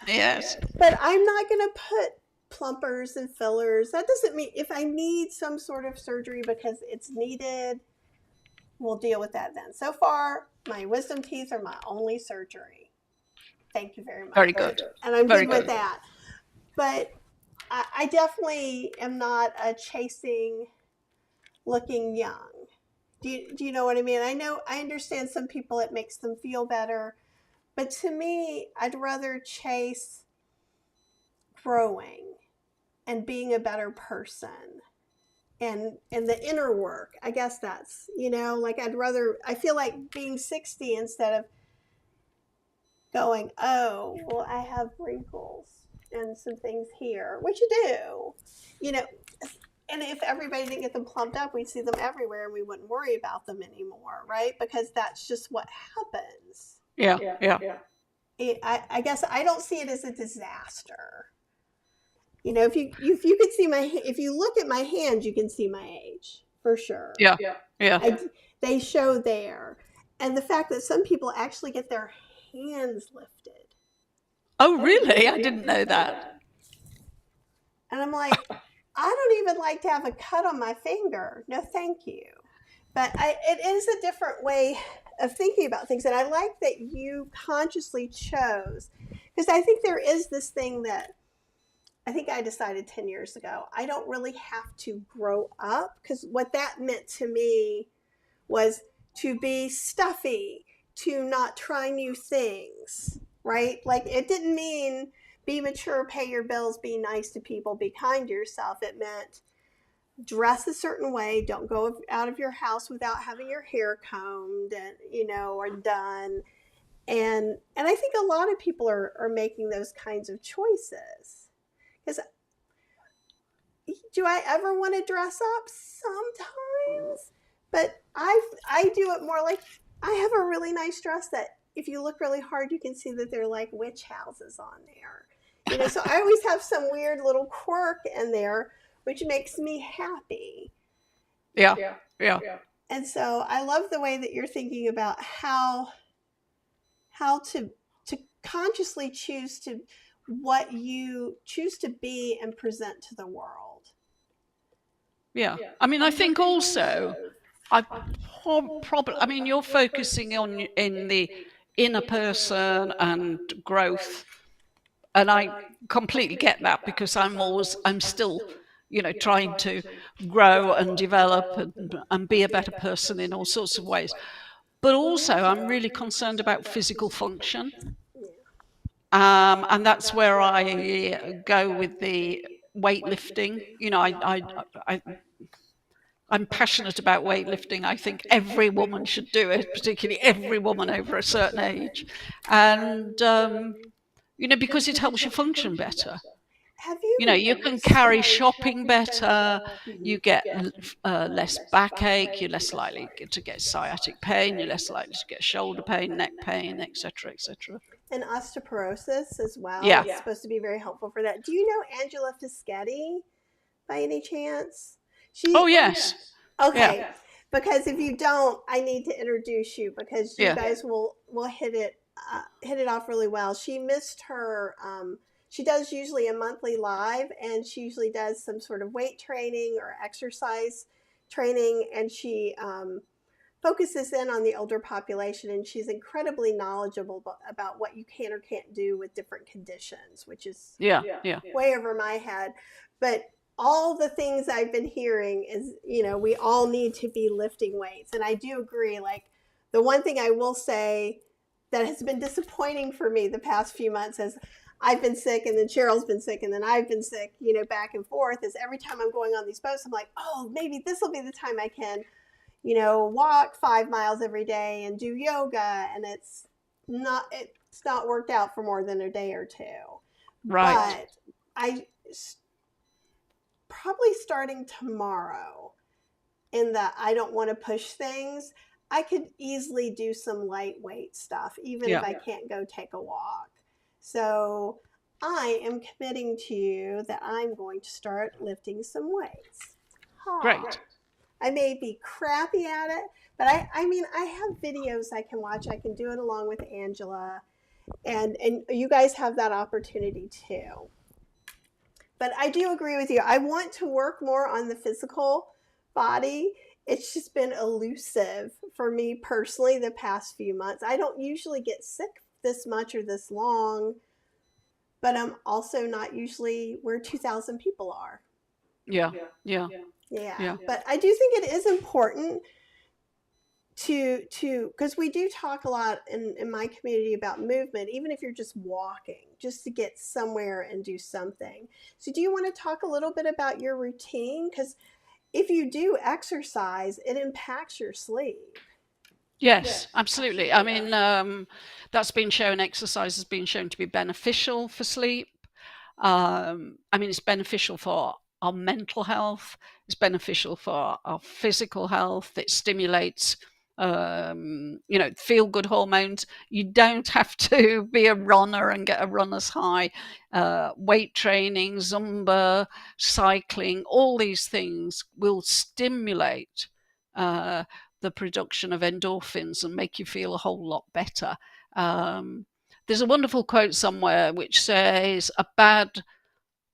Yes. But I'm not going to put plumpers and fillers. That doesn't mean if I need some sort of surgery because it's needed, we'll deal with that then. So far, my wisdom teeth are my only surgery. Thank you very much. Very good. And I'm Very good with good. that. But I definitely am not chasing looking young. Do you know what I mean? I understand some people it makes them feel better. But to me, I'd rather chase growing and being a better person and the inner work. I guess that's, like I feel like being 60 instead of going, oh, well, I have wrinkles and some things here, which you do, and if everybody didn't get them plumped up, we'd see them everywhere and we wouldn't worry about them anymore, right? Because that's just what happens. Yeah. I guess I don't see it as a disaster. If you could see if you look at my hands, you can see my age for sure. Yeah. They show there, and the fact that some people actually get their hands lifted. Oh, really? I didn't know that. And I'm like, I don't even like to have a cut on my finger. No, thank you. But it is a different way of thinking about things, and I like that you consciously chose, because I think there is this thing that I think I decided 10 years ago, I don't really have to grow up, because what that meant to me was to be stuffy, to not try new things, right? Like it didn't mean be mature, pay your bills, be nice to people, be kind to yourself. It meant dress a certain way, don't go out of your house without having your hair combed and, or done. And I think a lot of people are making those kinds of choices. Because do I ever want to dress up? Sometimes. But I do it more like I have a really nice dress that if you look really hard, you can see that they're like witch houses on there. So I always have some weird little quirk in there, which makes me happy. Yeah. And so I love the way that you're thinking about how to consciously choose to what you choose to be and present to the world. Yeah. I mean, I think also you're focusing in the inner person and growth, and I completely get that, because I'm still trying to grow and develop and be a better person in all sorts of ways. But also I'm really concerned about physical function, and that's where I go with the weightlifting. I'm passionate about weightlifting. I think every woman should do it, particularly every woman over a certain age. And, because it helps you function better. You can carry shopping better, you get less backache, you're less likely to get sciatic pain, you're less likely to get shoulder pain, neck pain, etc., etc. And osteoporosis as well. Yeah. It's supposed to be very helpful for that. Do you know Angela Fischetti by any chance? Oh, yes. Okay. Yeah. Because if you don't, I need to introduce you because you Yeah. guys will hit it off really well. She missed her. She does usually a monthly live, and she usually does some sort of weight training or exercise training, and she focuses in on the older population, and she's incredibly knowledgeable about what you can or can't do with different conditions, which is Yeah. way over my head. But all the things I've been hearing is, we all need to be lifting weights. And I do agree. Like, the one thing I will say that has been disappointing for me the past few months is I've been sick, and then Cheryl's been sick, and then I've been sick, back and forth, is every time I'm going on these boats, I'm like, oh, maybe this will be the time I can, walk 5 miles every day and do yoga. And it's not worked out for more than a day or two. Right. But probably starting tomorrow, in that I don't want to push things, I could easily do some lightweight stuff, even if I can't go take a walk. So I am committing to you that I'm going to start lifting some weights. Great. I may be crappy at it, but I mean, I have videos I can watch. I can do it along with Angela, and you guys have that opportunity too. But I do agree with you. I want to work more on the physical body. It's just been elusive for me personally the past few months. I don't usually get sick this much or this long, but I'm also not usually where 2,000 people are. Yeah. But I do think it is important to because we do talk a lot in my community about movement, even if you're just walking, just to get somewhere and do something. So do you want to talk a little bit about your routine? Because if you do exercise, it impacts your sleep. Yes, absolutely. I mean, that's been shown, exercise has been shown to be beneficial for sleep. I mean, it's beneficial for our mental health. It's beneficial for our physical health. It stimulates, feel-good hormones. You don't have to be a runner and get a runner's high. Weight training, Zumba, cycling, all these things will stimulate the production of endorphins and make you feel a whole lot better. There's a wonderful quote somewhere which says, a bad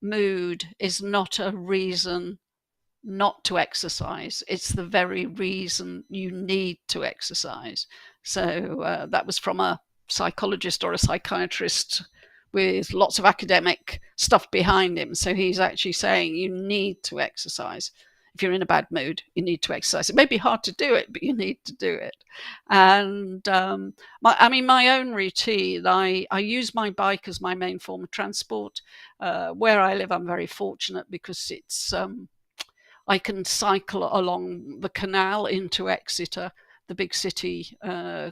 mood is not a reason not to exercise. It's the very reason you need to exercise. So that was from a psychologist or a psychiatrist with lots of academic stuff behind him. So he's actually saying you need to exercise. If you're in a bad mood, you need to exercise. It may be hard to do it, but you need to do it. And my own routine, I use my bike as my main form of transport. Where I live, I'm very fortunate because it's I can cycle along the canal into Exeter, the big city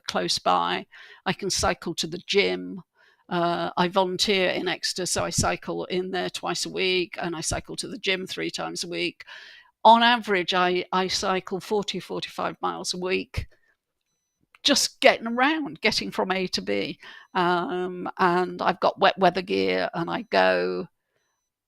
close by. I can cycle to the gym. I volunteer in Exeter, so I cycle in there twice a week, and I cycle to the gym 3 times a week. On average, I cycle 45 miles a week, just getting around, getting from A to B. And I've got wet weather gear, and I go.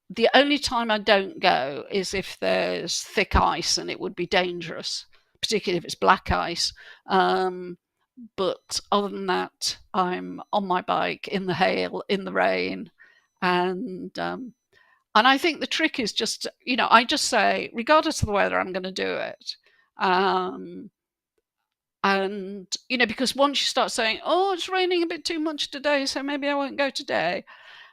The only time I don't go is if there's thick ice and it would be dangerous, particularly if it's black ice. But other than that, I'm on my bike in the hail, in the rain, and I think the trick is just, I just say, regardless of the weather, I'm going to do it. And, because once you start saying, oh, it's raining a bit too much today, so maybe I won't go today.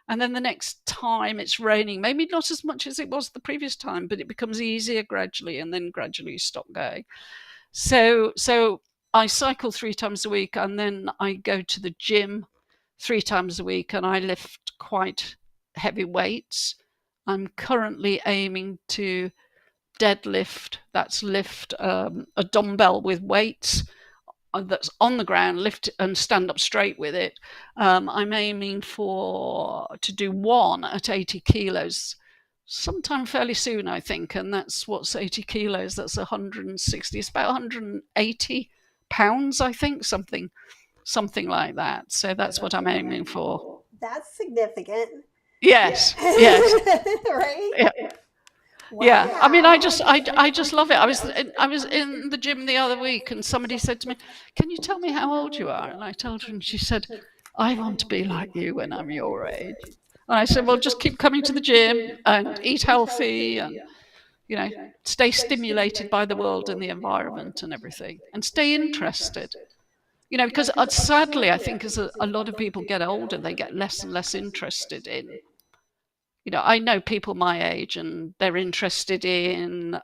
And then the next time it's raining, maybe not as much as it was the previous time, but it becomes easier gradually, and then gradually you stop going. So I cycle 3 times a week, and then I go to the gym 3 times a week, and I lift quite heavy weights. I'm currently aiming to deadlift, that's lift a dumbbell with weights that's on the ground, lift and stand up straight with it. I'm aiming to do one at 80 kilos sometime fairly soon, I think. And that's what's 80 kilos. That's 160, it's about 180 pounds, I think, something something like that. So that's what I'm aiming for. That's significant. Yes, yes, Right? yeah. Wow. Yeah, I mean, I just love it. I was in the gym the other week, and somebody said to me, "Can you tell me how old you are?" And I told her, and she said, "I want to be like you when I'm your age." And I said, "Well, just keep coming to the gym and eat healthy, and you know, stay stimulated by the world and the environment and everything, and stay interested." Because sadly, I think as a lot of people get older, they get less and less interested in. I know people my age, and they're interested in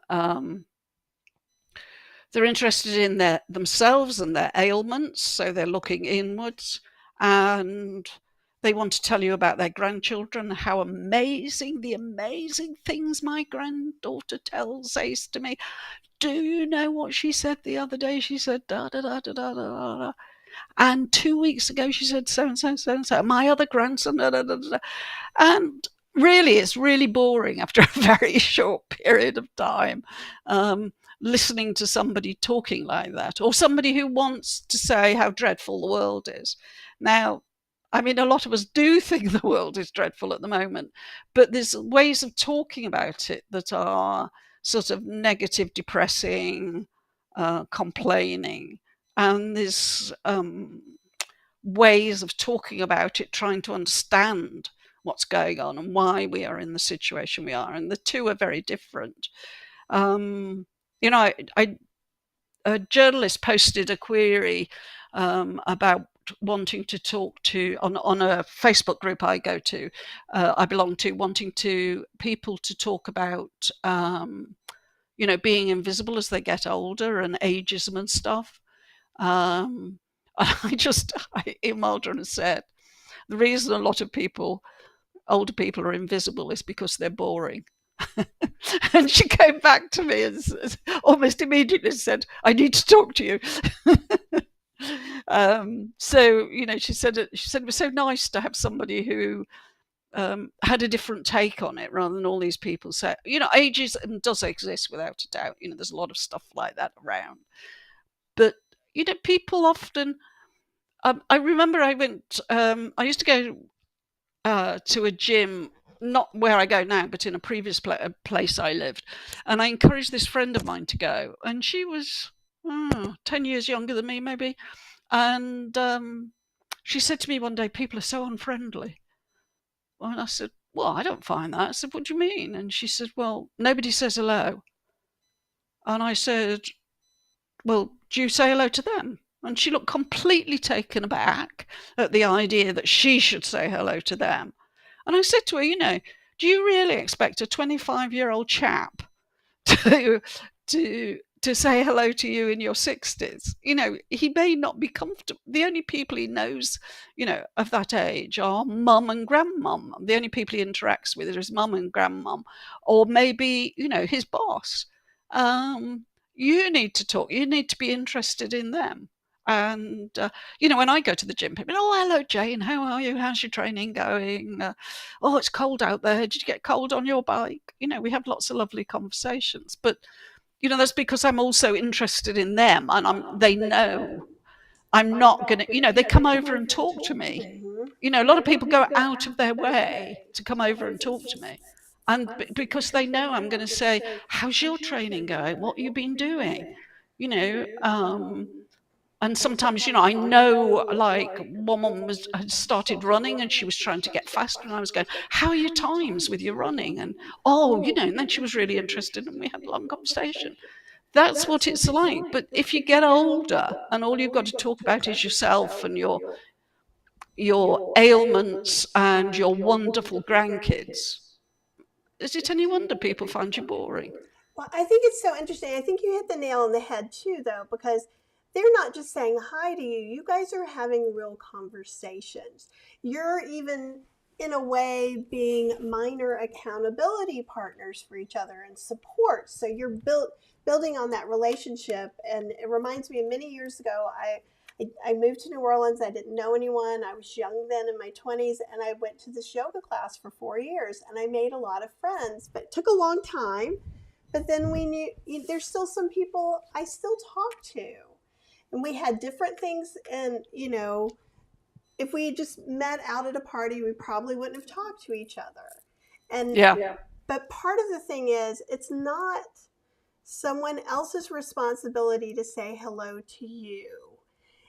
themselves and their ailments, so they're looking inwards, and they want to tell you about their grandchildren, how the amazing things my granddaughter says to me. Do you know what she said the other day? She said da da da da da da da. And 2 weeks ago, she said so and so, so and so. My other grandson, da, da, da, da. And really, it's really boring after a very short period of time, listening to somebody talking like that, or somebody who wants to say how dreadful the world is. Now, I mean, a lot of us do think the world is dreadful at the moment, but there's ways of talking about it that are sort of negative, depressing, complaining. And there's ways of talking about it, trying to understand what's going on and why we are in the situation we are. And the two are very different. A journalist posted a query about wanting to talk to on a Facebook group I belong to, wanting people to talk about being invisible as they get older and ageism and stuff. I emailed her and said, the reason a lot of older people are invisible is because they're boring. And she came back to me and almost immediately said, I need to talk to you. She said it was so nice to have somebody who had a different take on it, rather than all these people say, ageism does exist without a doubt. There's a lot of stuff like that around. But, people often, I remember I used to go to a gym, not where I go now, but in a previous place I lived. And I encouraged this friend of mine to go. And she was 10 years younger than me, maybe. And she said to me one day, people are so unfriendly. And I said, well, I don't find that. I said, what do you mean? And she said, well, nobody says hello. And I said, well, do you say hello to them? And she looked completely taken aback at the idea that she should say hello to them. And I said to her, do you really expect a 25-year-old chap to say hello to you in your 60s? He may not be comfortable. The only people he knows, of that age are mum and grandmum. The only people he interacts with are his mum and grandmum, or maybe, his boss. You need to talk. You need to be interested in them. And, when I go to the gym, people, hello, Jane, how are you? How's your training going? Oh, it's cold out there. Did you get cold on your bike? We have lots of lovely conversations. But, that's because I'm also interested in them, and they know I'm not going to, they come over and talk to me. A lot of people go out of their way to come over and talk to me. And because they know I'm going to say, how's your training going? What have you been doing? And sometimes, I know, like, one woman had started running and she was trying to get faster, and I was going, how are your times with your running? And and then she was really interested, and we had a long conversation. That's what it's like. But if you get older and all you've got to talk about is yourself and your ailments and your wonderful grandkids, is it any wonder people find you boring? Well, I think it's so interesting. I think you hit the nail on the head too, though, because they're not just saying hi to you. You guys are having real conversations. You're even, in a way, being minor accountability partners for each other and support. So you're building on that relationship. And it reminds me of many years ago, I moved to New Orleans. I didn't know anyone. I was young then, in my 20s, and I went to this yoga class for 4 years, and I made a lot of friends, but it took a long time. But then we knew there's still some people I still talk to. and we had different things. And, you know, if we just met out at a party, we probably wouldn't have talked to each other. And, but part of the thing is, it's not someone else's responsibility to say hello to you.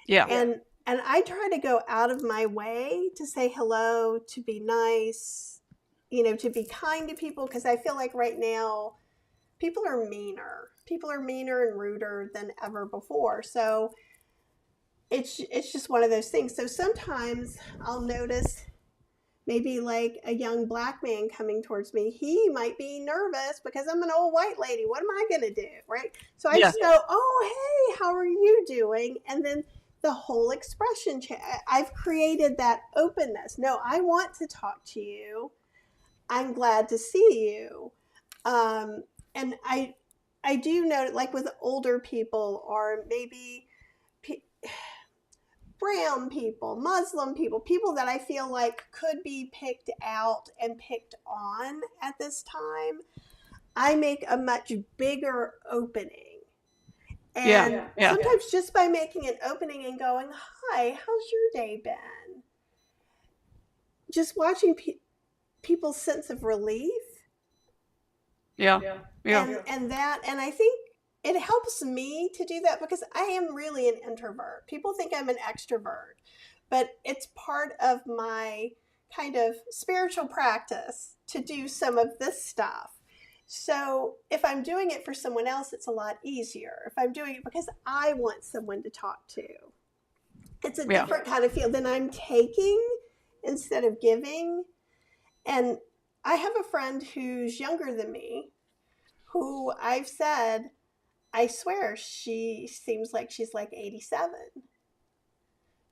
And I try to go out of my way to say hello, to be nice, you know, to be kind to people, because I feel like right now people are meaner. People are meaner and ruder than ever before. So it's just one of those things. So sometimes I'll notice maybe like a young Black man coming towards me. He might be nervous because I'm an old white lady. What am I going to do? Right? So I just go, oh, hey, how are you doing? And then the whole expression change. I've created that openness. No, I want to talk to you. I'm glad to see you. And I do know, like with older people, or maybe brown people, Muslim people, people that I feel like could be picked out and picked on at this time, I make a much bigger opening. And sometimes just by making an opening and going, hi, how's your day been? Just watching people's sense of relief. And that, and I think it helps me to do that because I am really an introvert. People think I'm an extrovert, but it's part of my kind of spiritual practice to do some of this stuff. So if I'm doing it for someone else, it's a lot easier. If I'm doing it because I want someone to talk to, it's a different kind of feel. Then I'm taking instead of giving. And I have a friend who's younger than me who I've said, I swear she seems like she's like 87.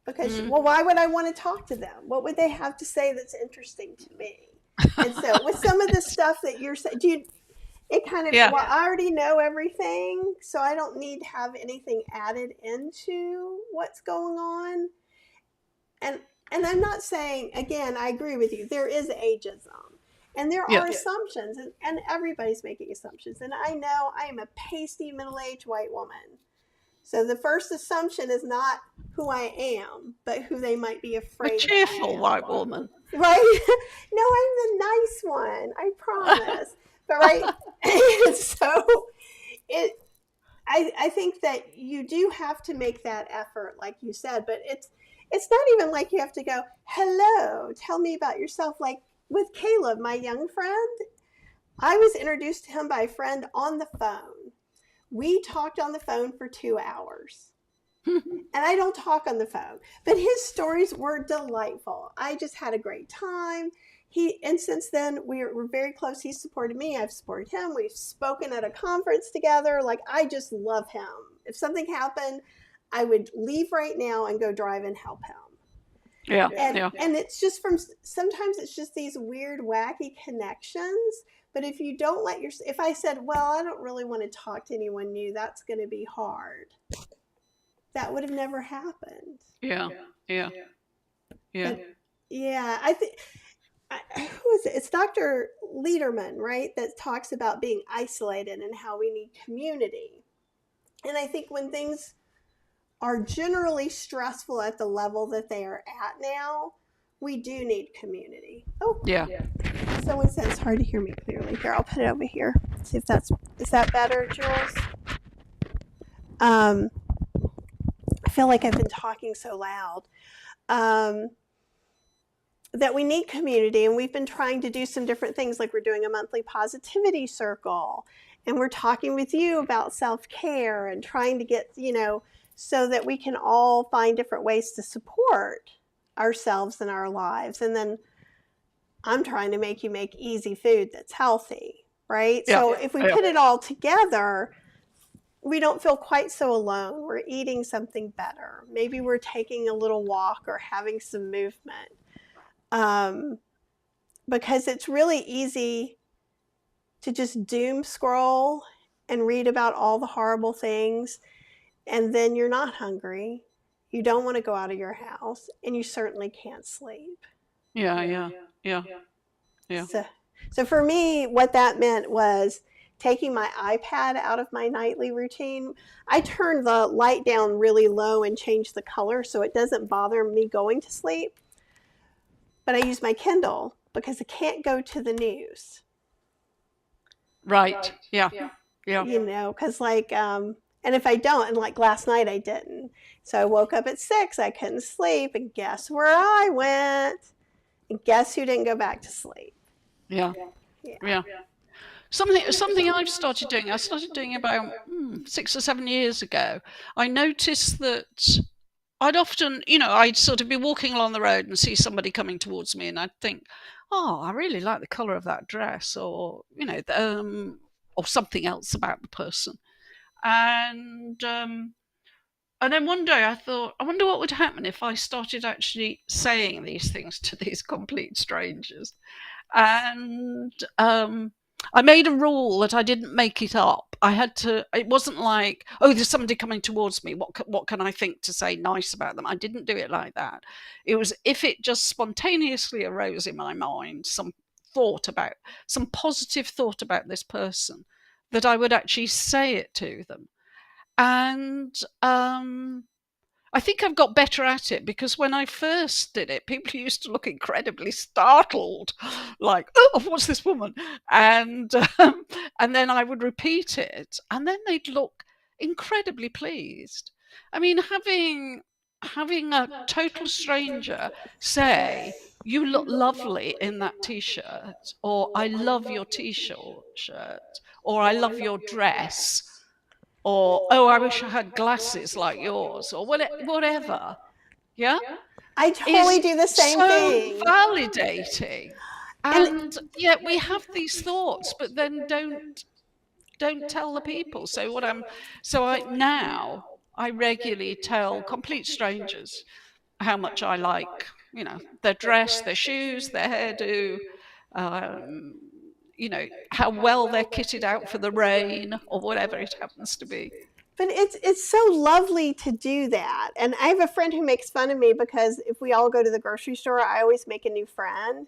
Because, well, why would I want to talk to them? What would they have to say that's interesting to me? And so with some of the stuff that you're saying, it kind of, well, I already know everything, so I don't need to have anything added into what's going on. And I'm not saying, again, I agree with you, there is ageism. And there are assumptions, and everybody's making assumptions. And I know I am a pasty, middle-aged white woman. So the first assumption is not who I am, but who they might be afraid of. A cheerful white woman. Right? No, I'm the nice one, I promise. But right? So I think that you do have to make that effort, like you said, but it's not even like you have to go, hello, tell me about yourself. Like with Caleb, my young friend, I was introduced to him by a friend on the phone. We talked on the phone for 2 hours. And I don't talk on the phone, but his stories were delightful. I just had a great time. And since then we're very close. He supported me. I've supported him. We've spoken at a conference together. Like, I just love him. If something happened, I would leave right now and go drive and help him. And it's just sometimes it's just these weird, wacky connections. But if you don't if I said, well, I don't really want to talk to anyone new, that's going to be hard. That would have never happened. I think, who is it? It's Dr. Lederman, right? That talks about being isolated and how we need community. And I think when things are generally stressful at the level that they are at now, we do need community. Someone said it's hard to hear me clearly. Here, I'll put it over here. See if is that better, Jules? I feel like I've been talking so loud. That we need community, and we've been trying to do some different things, like we're doing a monthly positivity circle, and we're talking with you about self-care and trying to get, so that we can all find different ways to support ourselves and our lives. And then I'm trying to make you make easy food that's healthy, right? So if we put it all together, we don't feel quite so alone. We're eating something better. Maybe we're taking a little walk or having some movement. Because it's really easy to just doom scroll and read about all the horrible things, and then you're not hungry. You don't want to go out of your house, and you certainly can't sleep. Yeah. So for me, what that meant was taking my iPad out of my nightly routine. I turn the light down really low and change the color so it doesn't bother me going to sleep. But I use my Kindle because I can't go to the news. Right. Yeah. Yeah. You know, because and if I don't, and like last night I didn't. So I woke up at 6, I couldn't sleep, and guess where I went? And guess who didn't go back to sleep? Yeah. Yeah. Yeah. Something I've started doing. I started doing about 6 or 7 years ago. I noticed that I'd often, I'd sort of be walking along the road and see somebody coming towards me, and I'd think, "Oh, I really like the colour of that dress," or or something else about the person. And then one day I thought, I wonder what would happen if I started actually saying these things to these complete strangers. And I made a rule that I didn't make it up. I had to. It wasn't like, oh, there's somebody coming towards me. What can I think to say nice about them? I didn't do it like that. It was if it just spontaneously arose in my mind, some positive thought about this person, that I would actually say it to them. And I think I've got better at it, because when I first did it, people used to look incredibly startled, like, "Oh, what's this woman?" And and then I would repeat it, and then they'd look incredibly pleased. I mean, having a total stranger say, "You look lovely in that t-shirt," or "I love your t-shirt," or "I love your dress," or "Oh, I wish I had glasses like yours," or whatever, yeah, I totally is do the same so thing. validating. And And yet we have these thoughts, but then don't tell the people. I regularly tell complete strangers how much I like, their dress, their shoes, their hairdo, um, how well they're kitted out for the rain or whatever it happens to be. But it's so lovely to do that. And I have a friend who makes fun of me because if we all go to the grocery store, I always make a new friend.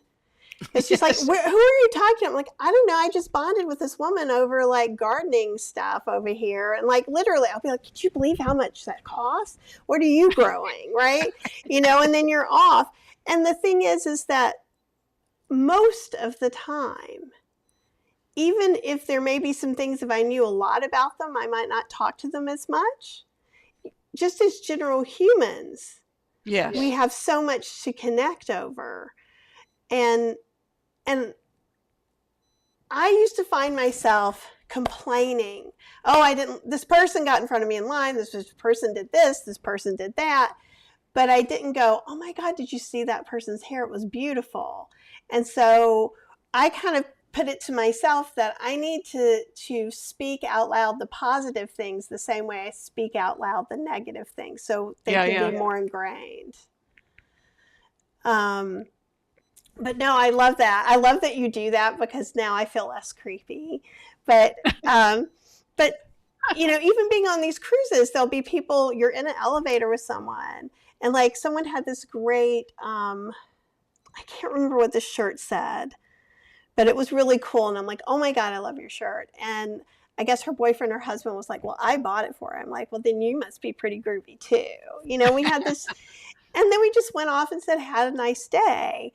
It's just Yes. like, who are you talking to? I'm like, I don't know. I just bonded with this woman over like gardening stuff over here. And like literally, I'll be like, could you believe how much that costs? What are you growing? Right? And then you're off. And the thing is that most of the time, even if there may be some things, if I knew a lot about them, I might not talk to them as much. Just as general humans, Yes. we have so much to connect over. And I used to find myself complaining, oh, this person got in front of me in line, this person did this person did that. But I didn't go, oh my God, did you see that person's hair? It was beautiful. And so I kind of put it to myself that I need to speak out loud the positive things the same way I speak out loud the negative things, so they can be more ingrained. But no, I love that. I love that you do that, because now I feel less creepy. But even being on these cruises, there'll be people, you're in an elevator with someone, and like someone had this great, I can't remember what the shirt said, but it was really cool. And I'm like, oh my God, I love your shirt. And I guess her boyfriend or husband was like, well, I bought it for her. I'm like, well, then you must be pretty groovy too. We had this, and then we just went off and said, had a nice day.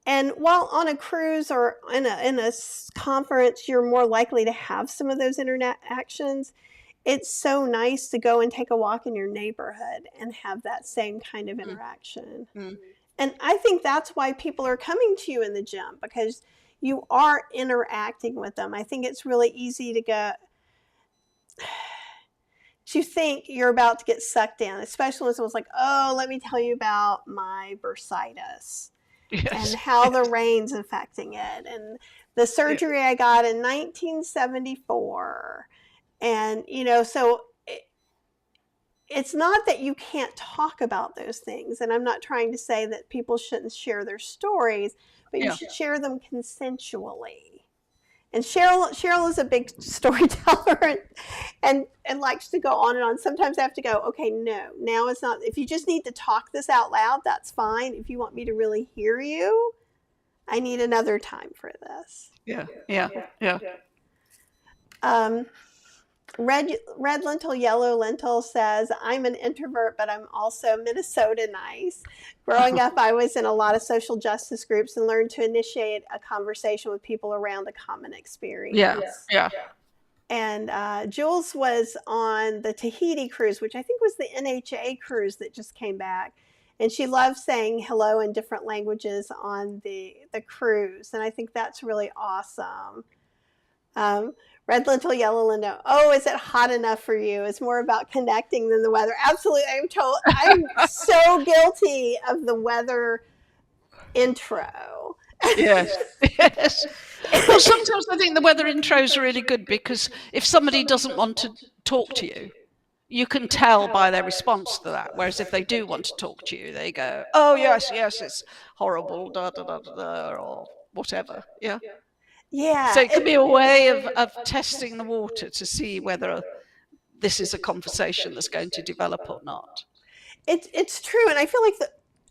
And while on a cruise or in a conference, you're more likely to have some of those interactions, it's so nice to go and take a walk in your neighborhood and have that same kind of interaction. Mm. And I think that's why people are coming to you in the gym, because you are interacting with them. I think it's really easy to think you're about to get sucked in, especially when someone's like, oh, let me tell you about my bursitis. Yes. And how the rain's affecting it. And the surgery I got in 1974. And, so it's not that you can't talk about those things. And I'm not trying to say that people shouldn't share their stories, but you should share them consensually. And Cheryl is a big storyteller and likes to go on and on. Sometimes I have to go, okay, no, now it's not. If you just need to talk this out loud, that's fine. If you want me to really hear you, I need another time for this. Yeah. Red Lentil, Yellow Lentil says, I'm an introvert, but I'm also Minnesota nice. Growing up, I was in a lot of social justice groups and learned to initiate a conversation with people around a common experience. Yeah. And Jules was on the Tahiti cruise, which I think was the NHA cruise that just came back. And she loves saying hello in different languages on the cruise. And I think that's really awesome. Red lentil, yellow lentil. Oh, is it hot enough for you? It's more about connecting than the weather. Absolutely. I'm so guilty of the weather intro. Yes. Yes. Well, sometimes I think the weather intros are really good because if somebody doesn't want to talk to you, you can tell by their response to that. Whereas if they do want to talk to you, they go, "Oh yes, it's horrible, da da da da, da or whatever." Yeah. Yeah. So it could be a way of testing the water to see whether this is a conversation that's going to develop or not. It's true, and I feel like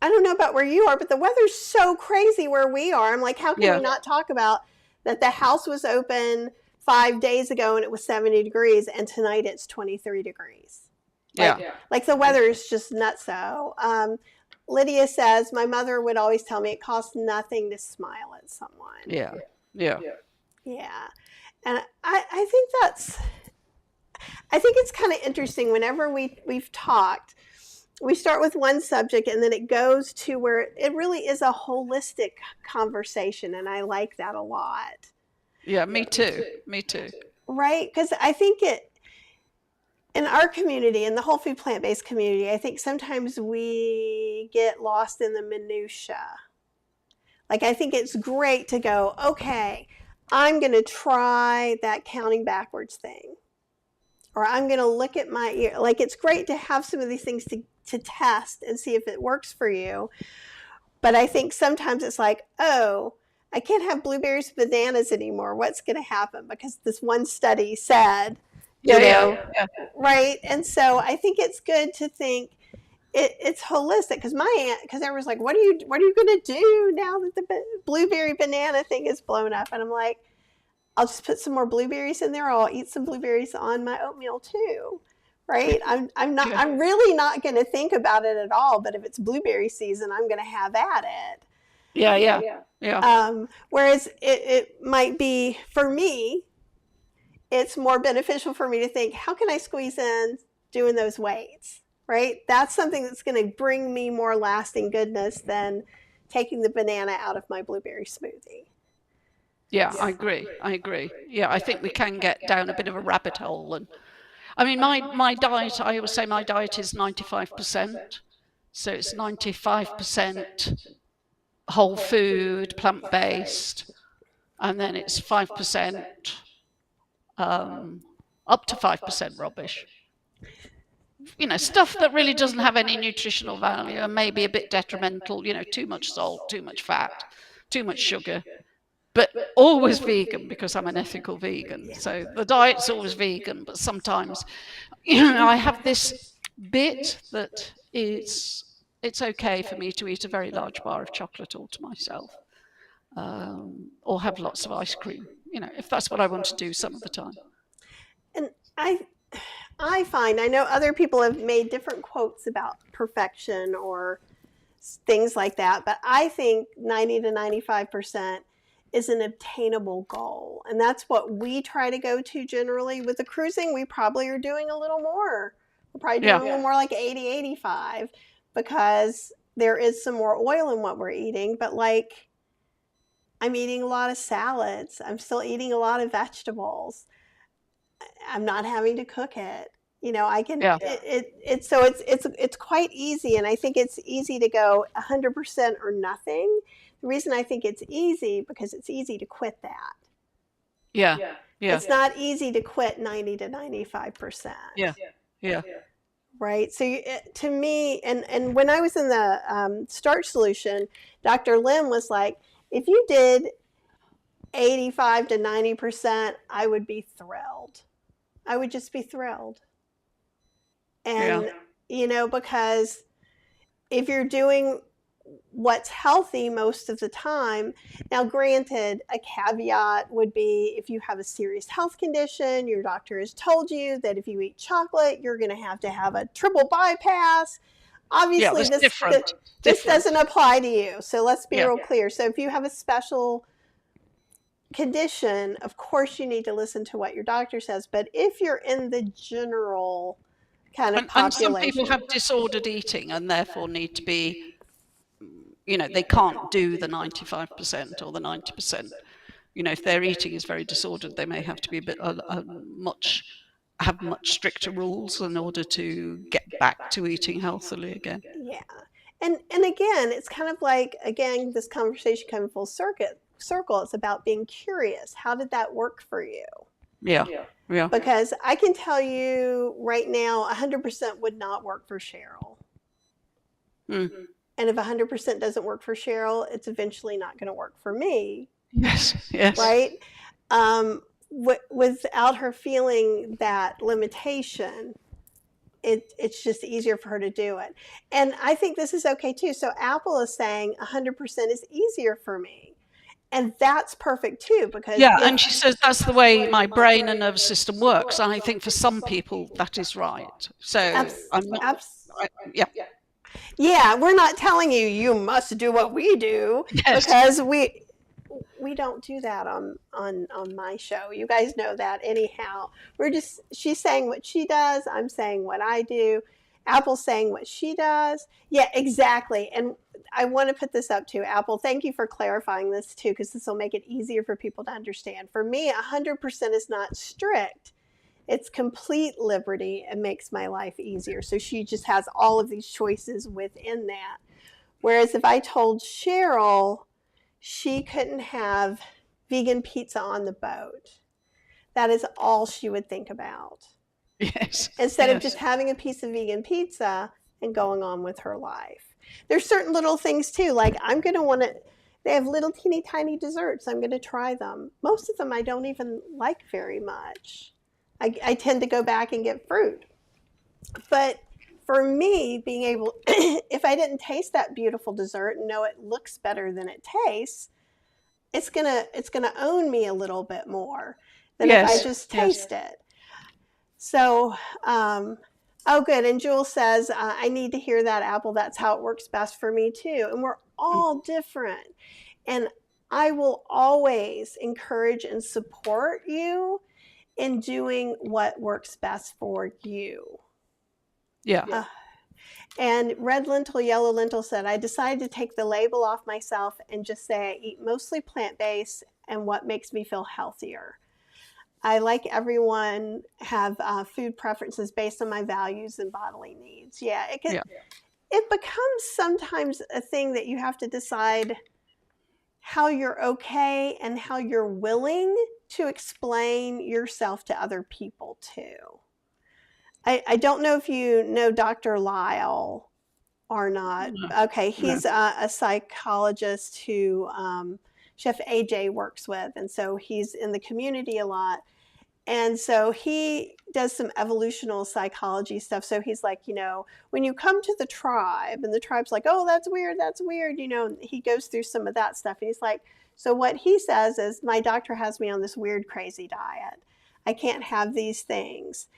I don't know about where you are, but the weather's so crazy where we are. I'm like, how can we not talk about that? The house was open 5 days ago and it was 70 degrees, and tonight it's 23 degrees. Like the weather is just nutso. Lydia says, my mother would always tell me it costs nothing to smile at someone. Yeah. And I think it's kind of interesting whenever we've talked, we start with one subject and then it goes to where it really is a holistic conversation, and I like that a lot. Yeah, me too. Right? Because I think in our community, in the whole food plant-based community, I think sometimes we get lost in the minutia. Like, I think it's great to go, okay, I'm going to try that counting backwards thing. Or I'm going to look at my ear. Like, it's great to have some of these things to test and see if it works for you. But I think sometimes it's like, oh, I can't have blueberries and bananas anymore. What's going to happen? Because this one study said, right? And so I think it's good to think it's holistic, because my aunt, because everyone's like, what are you going to do now that the blueberry banana thing is blown up? And I'm like, I'll just put some more blueberries in there. Or I'll eat some blueberries on my oatmeal too, right? I'm really not going to think about it at all. But if it's blueberry season, I'm going to have at it. Yeah. Whereas it might be, for me, it's more beneficial for me to think, how can I squeeze in doing those weights, right? That's something that's going to bring me more lasting goodness than taking the banana out of my blueberry smoothie. Yeah, I agree. Yeah, I think we can get down a bit of a rabbit hole. And I mean, my diet, I always say my diet is 95%. So it's 95% whole food, plant-based, and then it's 5%, up to 5% rubbish. Stuff that really doesn't have any nutritional value and maybe a bit detrimental, too much salt, too much fat, too much sugar. But always vegan, because I'm an ethical vegan. So the diet's always vegan, but sometimes, I have this bit that it's okay for me to eat a very large bar of chocolate all to myself, or have lots of ice cream, if that's what I want to do some of the time. And I find, I know other people have made different quotes about perfection or things like that, but I think 90 to 95% is an obtainable goal. And that's what we try to go to generally. With the cruising, we probably are doing a little more. We're probably doing a little more like 80, 85, because there is some more oil in what we're eating. But like, I'm eating a lot of salads. I'm still eating a lot of vegetables. I'm not having to cook it. I can, it's quite easy. And I think it's easy to go 100% or nothing. The reason I think it's easy, because it's easy to quit that. Yeah. It's not easy to quit 90 to 95%. Yeah. Right. So to me, and when I was in the starch solution, Dr. Lim was like, if you did 85 to 90%, I would be thrilled. I would just be thrilled. And, because if you're doing what's healthy most of the time. Now, granted, a caveat would be if you have a serious health condition, your doctor has told you that if you eat chocolate, you're going to have a triple bypass. Obviously, this doesn't apply to you. So let's be real clear. So if you have a special condition, of course you need to listen to what your doctor says. But if you're in the general kind of population. And some people have disordered eating and therefore need to be, they can't do the 95% or the 90%. If their eating is very disordered, they may have to be have much stricter rules in order to get back to eating healthily again. Yeah. And again, it's kind of like, this conversation coming full circle. It's about being curious. How did that work for you? Yeah. Because I can tell you right now, 100% would not work for Cheryl. Mm. And if 100% doesn't work for Cheryl, it's eventually not going to work for me. Yes. Right? Without her feeling that limitation, it's just easier for her to do it. And I think this is okay too. So Apple is saying 100% is easier for me. And that's perfect too, because and she says that's the way my brain and nervous system works. And I think for some people that is right. So I'm not. Yeah, we're not telling you must do what we do, because we don't do that on my show. You guys know that anyhow. She's saying what she does. I'm saying what I do. Apple's saying what she does. Yeah, exactly. And I want to put this up too. Apple, thank you for clarifying this too, because this will make it easier for people to understand. For me, 100% is not strict. It's complete liberty and makes my life easier. So she just has all of these choices within that. Whereas if I told Cheryl she couldn't have vegan pizza on the boat, that is all she would think about. Yes. Instead of just having a piece of vegan pizza and going on with her life. There's certain little things too, like they have little teeny tiny desserts. I'm going to try them. Most of them I don't even like very much. I tend to go back and get fruit. But for me, being able, if I didn't taste that beautiful dessert and know it looks better than it tastes, it's gonna own me a little bit more than if I just taste it. So, oh good. And Jules says, I need to hear that, Apple. That's how it works best for me too. And we're all different. And I will always encourage and support you in doing what works best for you. Yeah. And Red Lentil, Yellow Lentil said, I decided to take the label off myself and just say I eat mostly plant-based and what makes me feel healthier. I, like everyone, have food preferences based on my values and bodily needs. Yeah, it becomes sometimes a thing that you have to decide how you're okay and how you're willing to explain yourself to other people too. I don't know if you know Dr. Lyle or not. Okay, he's a psychologist who Chef AJ works with, and so he's in the community a lot. And so he does some evolutional psychology stuff. So he's like, when you come to the tribe and the tribe's like, oh, that's weird, he goes through some of that stuff. And he's like, so what he says is, my doctor has me on this weird, crazy diet. I can't have these things.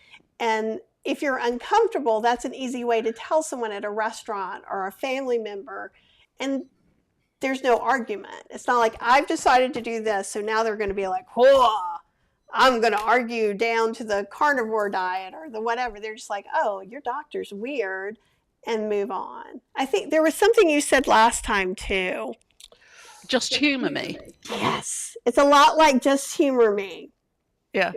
And if you're uncomfortable, that's an easy way to tell someone at a restaurant or a family member. And there's no argument. It's not like, I've decided to do this, so now they're going to be like, whoa, I'm going to argue down to the carnivore diet or the whatever. They're just like, oh, your doctor's weird, and move on. I think there was something you said last time too. Just humor me. Yes. It's a lot like just humor me. Yeah.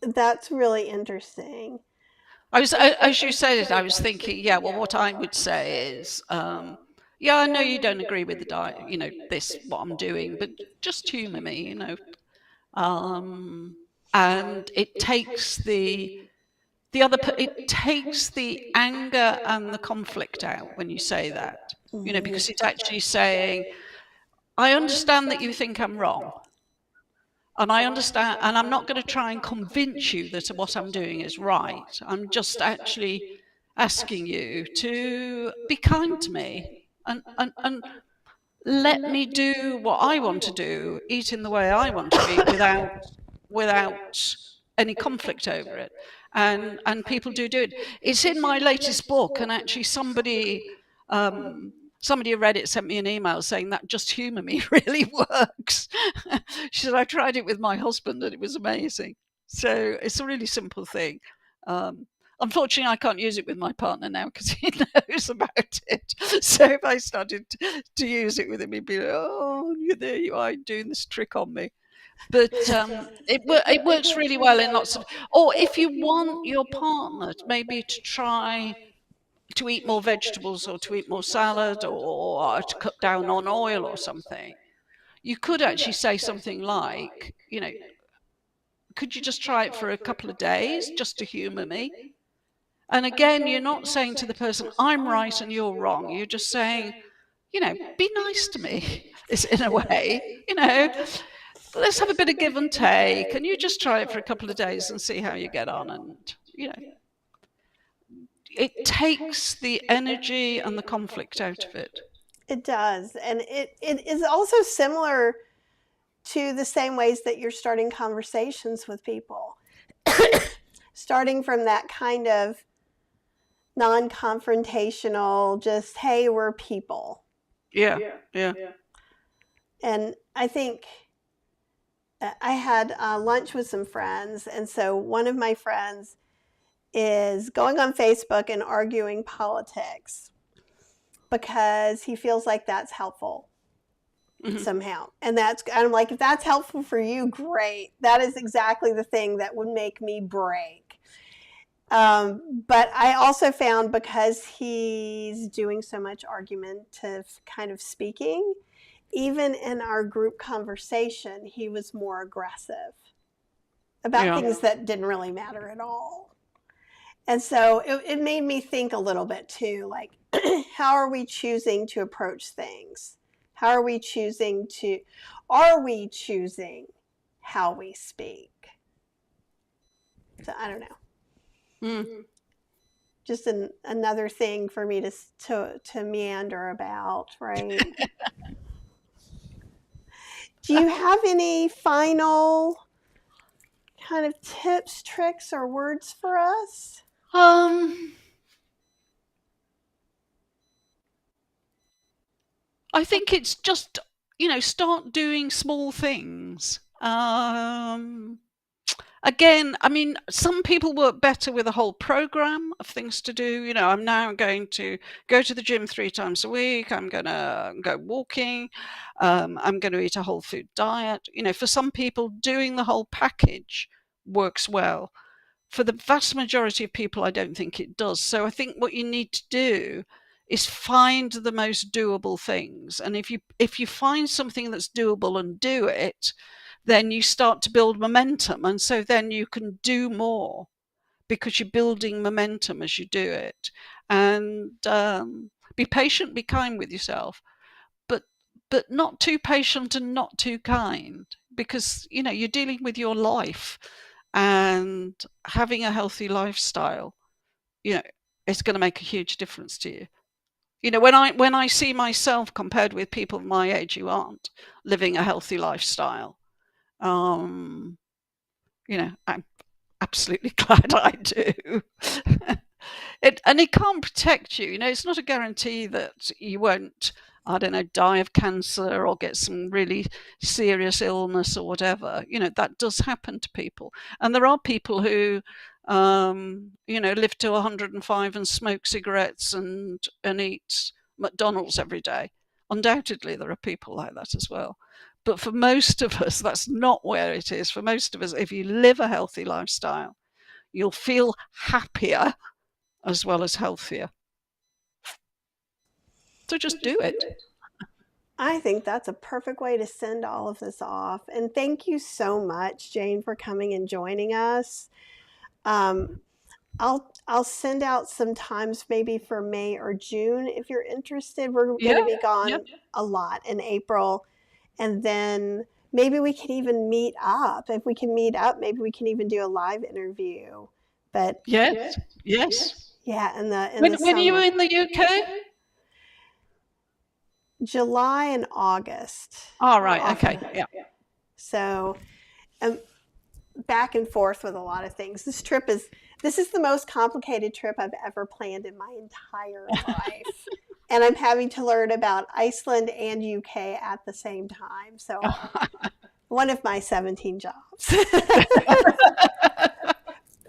That's really interesting. As you said it, I was thinking, what I would say is, I know you don't agree with the diet, what I'm doing, but just humor me, and it takes it takes the anger and the conflict out when you say that, because it's actually saying, I understand that you think I'm wrong. And I understand, and I'm not going to try and convince you that what I'm doing is right. I'm just actually asking you to be kind to me and let me do what I want to do, eat in the way I want to eat without any conflict over it. And people do it. It's in my latest book, and actually um, somebody who read it sent me an email saying that just humour me really works. She said, I tried it with my husband and it was amazing. So it's a really simple thing. Unfortunately, I can't use it with my partner now because he knows about it. So if I started to use it with him, he'd be like, oh, there you are doing this trick on me. But it works really well in lots of. Or if you want your partner maybe to try to eat more vegetables or to eat more salad or to cut down on oil or something, you could actually say something like, could you just try it for a couple of days just to humour me? And again, you're not saying to the person, I'm right and you're wrong. You're just saying, be nice to me, in a way, let's have a bit of give and take. And you just try it for a couple of days and see how you get on. And, it takes the energy and the conflict out of it. It does. And it is also similar to the same ways that you're starting conversations with people. Starting from that kind of non-confrontational, just, hey, we're people. Yeah. And I think I had lunch with some friends, and so one of my friends is going on Facebook and arguing politics because he feels like that's helpful somehow. And I'm like, if that's helpful for you, great. That is exactly the thing that would make me break. But I also found, because he's doing so much argumentative kind of speaking, even in our group conversation, he was more aggressive about things that didn't really matter at all. And so it made me think a little bit too, like, how are we choosing to approach things? Are we choosing how we speak? So I don't know. Just another thing for me to meander about, right? Do you have any final kind of tips, tricks, or words for us? I think it's just, start doing small things. Again, I mean, some people work better with a whole program of things to do. I'm now going to go to the gym 3 times a week. I'm going to go walking. I'm going to eat a whole food diet. For some people, doing the whole package works well. For the vast majority of people, I don't think it does. So I think what you need to do is find the most doable things. And if you find something that's doable and do it, then you start to build momentum. And so then you can do more because you're building momentum as you do it. And be patient, be kind with yourself, but not too patient and not too kind, because, you're dealing with your life, and having a healthy lifestyle, it's going to make a huge difference to you. When I see myself compared with people my age who aren't living a healthy lifestyle, I'm absolutely glad I do. It can't protect you. It's not a guarantee that you won't, I don't know, die of cancer or get some really serious illness or whatever. That does happen to people. And there are people who, live to 105 and smoke cigarettes and eat McDonald's every day. Undoubtedly, there are people like that as well. But for most of us, that's not where it is. For most of us, if you live a healthy lifestyle, you'll feel happier as well as healthier. So just do it. I think that's a perfect way to send all of this off. And thank you so much, Jane, for coming and joining us. I'll send out some times maybe for May or June if you're interested. We're going to be gone a lot in April. And then maybe we can even meet up. If we can meet up, maybe we can even do a live interview. But yes. Yeah, in the When are you summer. in the UK? July and August. All right. Often. Okay. Yeah. So back and forth with a lot of things. This is the most complicated trip I've ever planned in my entire life. And I'm having to learn about Iceland and UK at the same time. So one of my 17 jobs,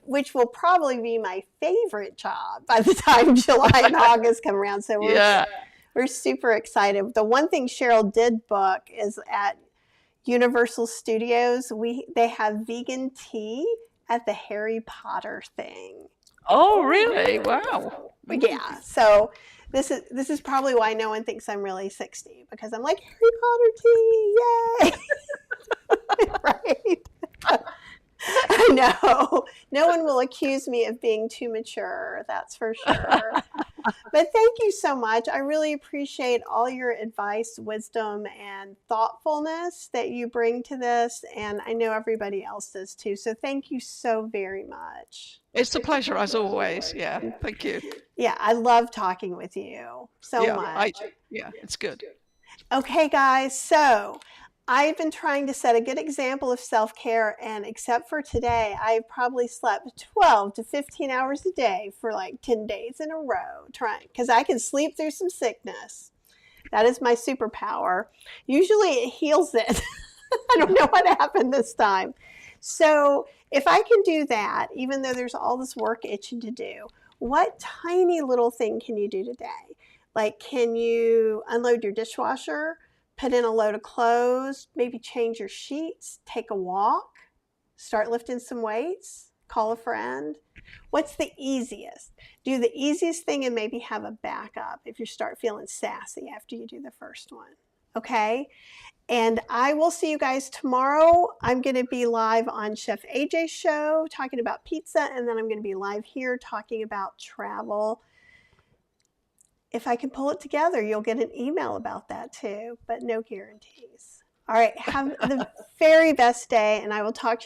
which will probably be my favorite job by the time July and August come around. So we're super excited. The one thing Cheryl did book is at Universal Studios. They have vegan tea at the Harry Potter thing. Oh, really? Wow. Yeah. So this is probably why no one thinks I'm really 60, because I'm like, Harry Potter tea, yay! Right. I know. No one will accuse me of being too mature, that's for sure. But thank you so much. I really appreciate all your advice, wisdom, and thoughtfulness that you bring to this. And I know everybody else does too. So thank you so very much. It's a pleasure as always. Yeah. Thank you. Yeah, I love talking with you so much. Yeah, it's good. Okay, guys. So I've been trying to set a good example of self-care, and except for today, I've probably slept 12 to 15 hours a day for like 10 days in a row, because I can sleep through some sickness. That is my superpower. Usually it heals it. I don't know what happened this time. So if I can do that, even though there's all this work itching to do, what tiny little thing can you do today? Like, can you unload your dishwasher? Put in a load of clothes, maybe change your sheets, take a walk, start lifting some weights, call a friend. What's the easiest? Do the easiest thing and maybe have a backup if you start feeling sassy after you do the first one. Okay? And I will see you guys tomorrow. I'm going to be live on Chef AJ's show talking about pizza, and then I'm going to be live here talking about travel. If I can pull it together, you'll get an email about that too, but no guarantees. All right, have the very best day, and I will talk to you